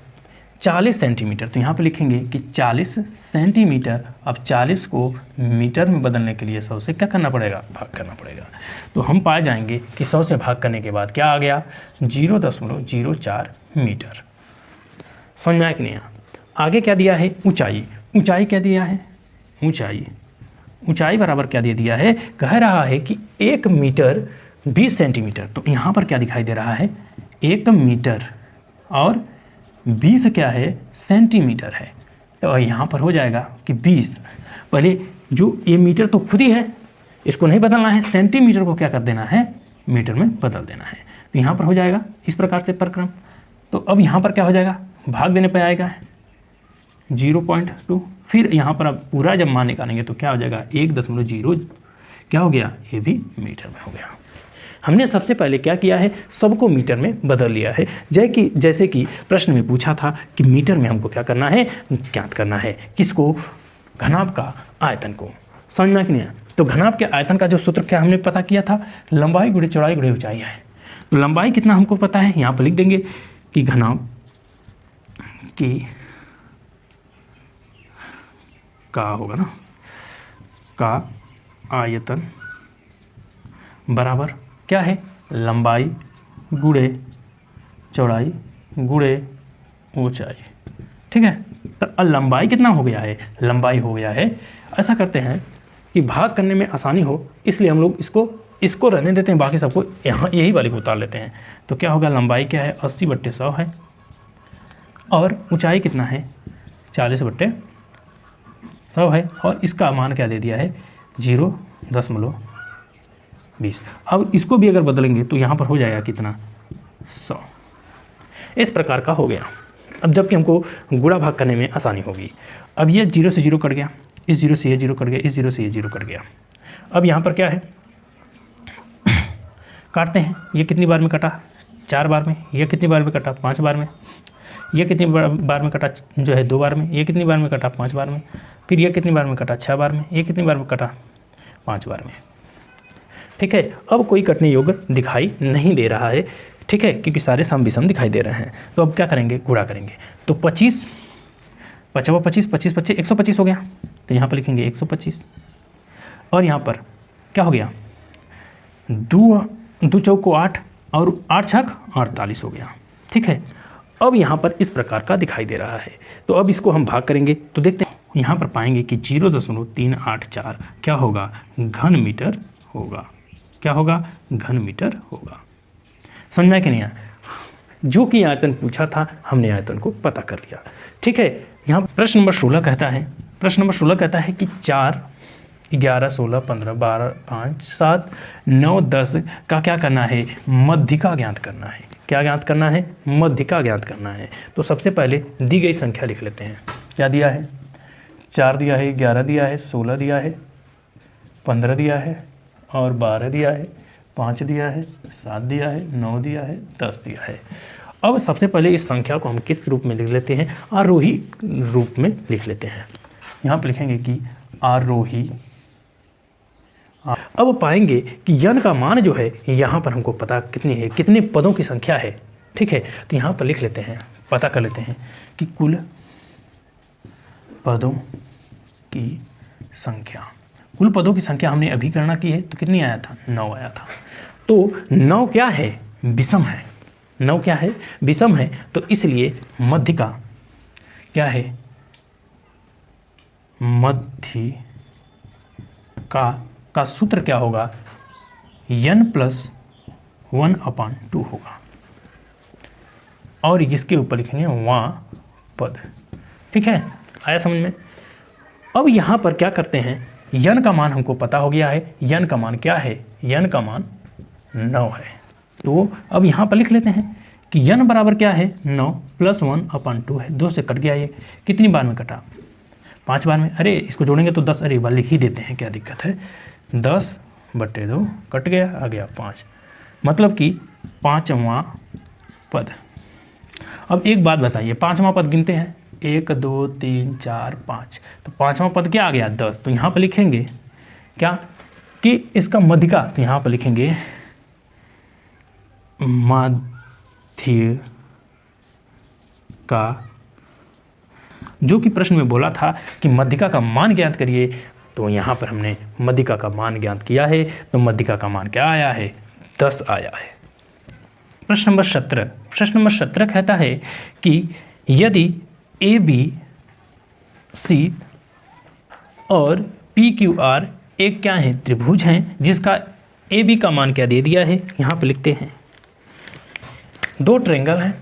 40 सेंटीमीटर। तो यहाँ पे लिखेंगे कि 40 सेंटीमीटर। अब 40 को मीटर में बदलने के लिए 100 से क्या करना पड़ेगा, भाग करना पड़ेगा। तो हम पा जाएंगे कि 100 से भाग करने के बाद क्या आ गया, 0.04 मीटर। समझ में आया कि नहीं। आगे क्या दिया है, ऊंचाई क्या दिया है, ऊंचाई बराबर क्या दे दिया है, कह रहा है कि 1 मीटर 20 सेंटीमीटर। तो यहाँ पर क्या दिखाई दे रहा है, 1 मीटर और 20 क्या है, सेंटीमीटर है। तो यहाँ पर हो जाएगा कि 20, पहले जो ये मीटर तो खुद ही है, इसको नहीं बदलना है, सेंटीमीटर को क्या कर देना है, मीटर में बदल देना है। तो यहाँ पर हो जाएगा इस प्रकार से प्रक्रम। तो अब यहाँ पर क्या हो जाएगा, भाग देने पर आएगा 0.2। फिर यहाँ पर अब पूरा जब मान निकालेंगे तो क्या हो जाएगा, 1.0 क्या हो गया, ये भी मीटर में हो गया। हमने सबसे पहले क्या किया है, सबको मीटर में बदल लिया है। जैसे कि प्रश्न में पूछा था कि मीटर में हमको क्या करना है, ज्ञात करना है, किसको, घनाभ का आयतन को। समझ में नहीं आया। तो घनाभ के आयतन का जो सूत्र क्या हमने पता किया था, लंबाई गुणे चौड़ाई गुणे ऊंचाई है। तो लंबाई कितना हमको पता है, यहाँ पर लिख देंगे कि घनाभ की का होगा ना, का आयतन बराबर क्या है, लंबाई गुणे चौड़ाई गुणे ऊंचाई। ठीक है, तो लंबाई कितना हो गया है, लंबाई हो गया है। ऐसा करते हैं कि भाग करने में आसानी हो, इसलिए हम लोग इसको रहने देते हैं, बाकी सबको यहाँ यही वाले को उतार लेते हैं। तो क्या होगा, लंबाई क्या है, 80/100 है, और ऊंचाई कितना है, 40/100 है, और इसका मान क्या दे दिया है, 0.20। अब इसको भी अगर बदलेंगे तो यहाँ पर हो जाएगा कितना, 100। इस प्रकार का हो गया। अब जबकि हमको गुणा भाग करने में आसानी होगी। अब ये 0 से 0 कट गया, इस 0 से ये 0 कट गया, इस 0 से ये 0 कट गया। अब यहाँ पर क्या है, काटते हैं। ये कितनी बार में कटा, 4 बार में। ये कितनी बार में कटा, 5 बार में। ये कितनी बार में कटा, जो है 2 बार में। ये कितनी बार में कटा, 5 बार में। फिर ये कितनी बार में कटा, 6 बार में। ये कितनी बार में कटा, 5 बार में। ठीक है, अब कोई कटने योग्य दिखाई नहीं दे रहा है। ठीक है, क्योंकि सारे सम विषम दिखाई दे रहे हैं। तो अब क्या करेंगे, गुणा करेंगे। तो 25 5 25 25 25 125 हो गया। तो यहाँ पर लिखेंगे 125, और यहाँ पर क्या हो गया, 2 चौको 8, और 8 छक 48 हो गया। ठीक है, अब यहाँ पर इस प्रकार का दिखाई दे रहा है। तो अब इसको हम भाग करेंगे तो देखते हैं, यहाँ पर पाएंगे कि 0.384 क्या होगा, घन मीटर होगा। क्या होगा, घन मीटर होगा। समझ में आया कि नहीं आया? जो कि आयतन पूछा था हमने आयतन को पता कर लिया। ठीक है, यहाँ प्रश्न नंबर 16 कहता है, प्रश्न नंबर 16 कहता है कि 4, 11, 16, 15, 12, 5, 7, 9, 10 का क्या करना है, मध्यिका ज्ञात करना है। क्या ज्ञात करना है, मध्यिका ज्ञात करना है। तो सबसे पहले दी गई संख्या लिख लेते हैं। क्या दिया है, 4 दिया है, 11 दिया है, 16 दिया है, 15 दिया है और 12 दिया है, 5 दिया है, 7 दिया है, 9 दिया है, 10 दिया है। अब सबसे पहले इस संख्या को हम किस रूप में लिख लेते हैं, आरोही रूप में लिख लेते हैं। यहाँ पर लिखेंगे कि आरोही। अब पाएंगे कि यन का मान जो है यहाँ पर हमको पता कितनी है, कितने पदों की संख्या है। ठीक है, तो यहाँ पर लिख लेते हैं, पता कर लेते हैं कि कुल पदों की संख्या, कुल पदों की संख्या हमने अभी गणना की है तो कितनी आया था, 9 आया था। तो 9 क्या है, विषम है। 9 क्या है, विषम है। तो इसलिए मध्यिका क्या है, मध्यिका का सूत्र क्या होगा, n + 1/2 होगा और इसके ऊपर लिखेंगे वहाँ पद। ठीक है, आया समझ में? अब यहाँ पर क्या करते हैं, n का मान हमको पता हो गया है। n का मान क्या है, n का मान 9 है। तो अब यहाँ पर लिख लेते हैं कि n बराबर क्या है, 9 + 1/2 है। 2 से कट गया, ये कितनी बार में कटा, 5 बार में। अरे इसको जोड़ेंगे तो 10, अरे बार लिख ही देते हैं, क्या दिक्कत है। 10/2 कट गया, आ गया 5, मतलब कि 5वां पद। अब एक बात बताइए, 5वां पद गिनते हैं, 1 2 3 4 5, तो 5वां पद क्या आ गया, 10। तो यहाँ पर लिखेंगे क्या कि इसका मध्यिका, तो यहाँ पर लिखेंगे मध्यिका, जो कि प्रश्न में बोला था कि मध्यिका का मान ज्ञात करिए। तो यहाँ पर हमने मध्यिका का मान ज्ञात किया है। तो मध्यिका का मान क्या आया है, 10 आया है। प्रश्न नंबर 17, प्रश्न नंबर 17 कहता है कि यदि ABC और PQR एक क्या है, त्रिभुज हैं, जिसका AB का मान क्या दे दिया है, यहाँ पर लिखते हैं। दो ट्रायंगल हैं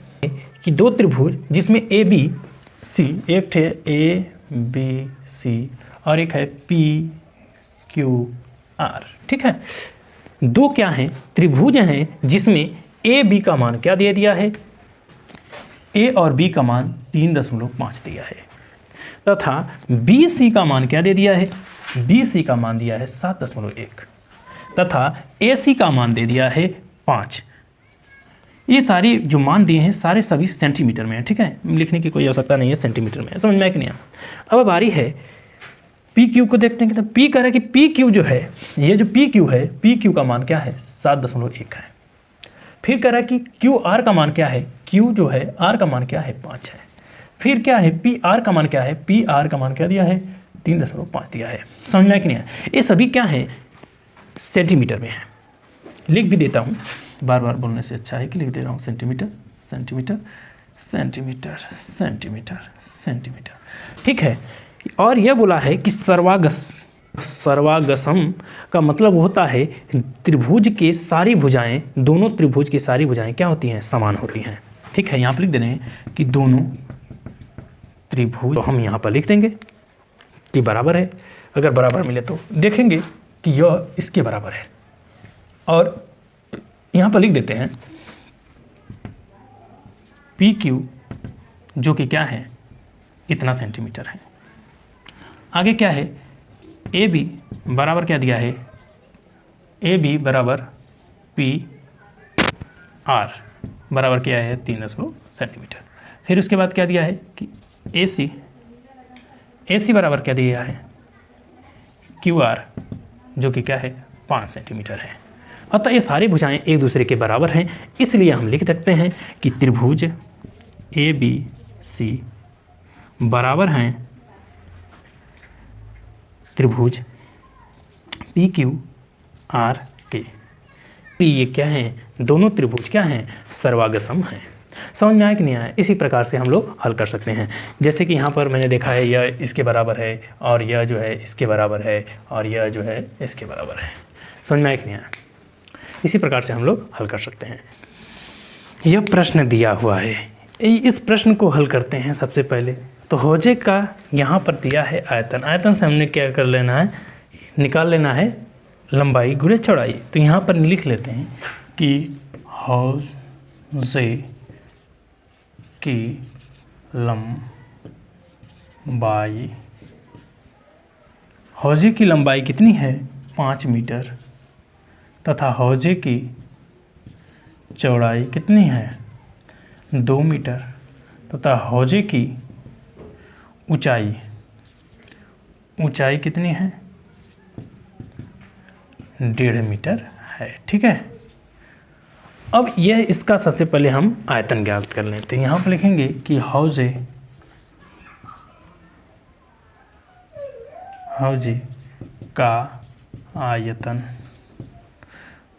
कि दो त्रिभुज जिसमें ABC, एक है ABC और एक है PQR। ठीक है, दो क्या हैं, त्रिभुज हैं जिसमें AB का मान क्या दे दिया है, A और B का मान 3.5 दिया है, तथा BC का मान क्या दे दिया है, BC का मान दिया है 7.1, तथा AC का मान दे दिया है 5। ये सारे जो मान दिए हैं सारे सभी सेंटीमीटर में है। ठीक है, लिखने की कोई आवश्यकता नहीं है, सेंटीमीटर में है। समझ में आया कि नहीं? अब बारी है पी क्यू को देखते हैं। कि पी कह रहा है कि पी क्यू जो है, ये जो पी क्यू है, पी क्यू का मान क्या है, 7.1 है। फिर कह रहा है कि क्यू आर का मान क्या है, क्यू जो है आर का मान क्या है, 5 है। फिर क्या है, पी आर का मान क्या है, पी आर का मान क्या दिया है, 3.5 दिया है। समझ में आया कि नहीं? ये सभी क्या है, सेंटीमीटर में है। लिख भी देता हूँ, बार बार बोलने से अच्छा है कि लिख दे रहा हूँ, centimetre centimetre centimetre centimetre centimetre. ठीक है, और यह बोला है कि सर्वागसम का मतलब होता है त्रिभुज के सारी भुजाएं, दोनों त्रिभुज की सारी भुजाएं क्या होती हैं, समान होती हैं। ठीक है, यहाँ पर लिख दे रहे हैं कि दोनों त्रिभुज, तो हम यहाँ पर लिख देंगे कि बराबर है। अगर बराबर मिले तो देखेंगे कि यह इसके बराबर है, और यहाँ पर लिख देते हैं पी क्यू जो कि क्या है, इतना सेंटीमीटर है। आगे क्या है, ए बी बराबर क्या दिया है, ए बी बराबर पी आर बराबर क्या है, 3.5 सेंटीमीटर। फिर उसके बाद क्या दिया है कि ए सी बराबर क्या दिया है, क्यू आर जो कि क्या है, 5 सेंटीमीटर है। अतः ये सारी भुजाएं एक दूसरे के बराबर हैं, इसलिए हम लिख सकते हैं कि त्रिभुज ए बी सी बराबर हैं त्रिभुज पी क्यू आर के। ये क्या है, दोनों त्रिभुज क्या हैं, सर्वागसम हैं। समझ में आया कि नहीं आया? इसी प्रकार से हम लोग हल कर सकते हैं। जैसे कि यहाँ पर मैंने देखा है यह इसके बराबर है और यह जो है इसके बराबर है और यह जो है इसके बराबर है। समझ में आया कि नहीं आया? इसी प्रकार से हम लोग हल कर सकते हैं। यह प्रश्न दिया हुआ है, इस प्रश्न को हल करते हैं। सबसे पहले तो हौजे का यहाँ पर दिया है आयतन। आयतन से हमने क्या कर लेना है, निकाल लेना है लंबाई गुणे चौड़ाई। तो यहाँ पर लिख लेते हैं कि हौजे की लंबाई, हौजे की लंबाई कितनी है, 5 मीटर, तथा हौजे की चौड़ाई कितनी है, 2 मीटर, तथा हौजे की ऊंचाई, ऊंचाई कितनी है, 1.5 मीटर है। ठीक है, अब यह इसका सबसे पहले हम आयतन ज्ञात कर लेते हैं। यहाँ पर लिखेंगे कि हौजे का आयतन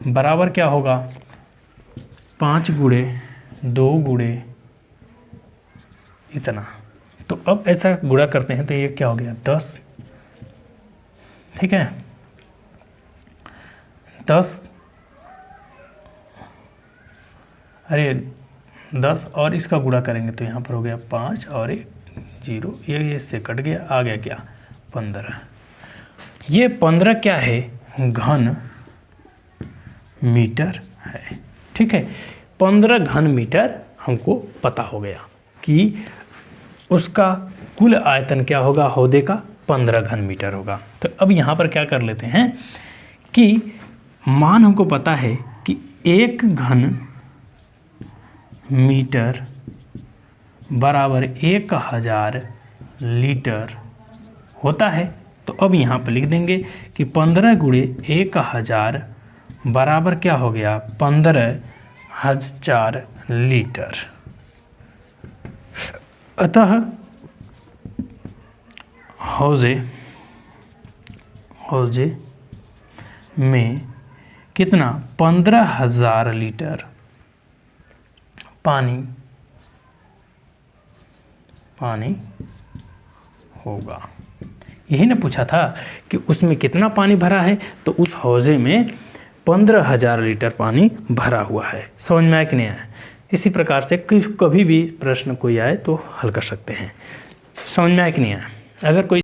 बराबर क्या होगा, 5 गुणे 2 गुणे इतना। तो अब ऐसा गुणा करते हैं तो ये क्या हो गया, 10। ठीक है, 10 और इसका गुणा करेंगे तो यहाँ पर हो गया 5 और 1 0, ये इससे कट गया, आ गया क्या, 15। ये 15 क्या है, घन मीटर है। ठीक है, 15 घन मीटर हमको पता हो गया कि उसका कुल आयतन क्या होगा, हौदे का 15 घन मीटर होगा। तो अब यहाँ पर क्या कर लेते हैं कि मान हमको पता है कि 1 घन मीटर बराबर 1000 लीटर होता है। तो अब यहाँ पर लिख देंगे कि 15 गुणे 1000 बराबर क्या हो गया, 15,000 लीटर। अतः हौजे में कितना, 15,000 लीटर पानी होगा। यही ना पूछा था कि उसमें कितना पानी भरा है, तो उस हौजे में 15,000 लीटर पानी भरा हुआ है। समझ में आया कि नहीं आया? इसी प्रकार से कभी भी प्रश्न कोई आए तो हल कर सकते हैं। समझ में आया कि नहीं आया? अगर कोई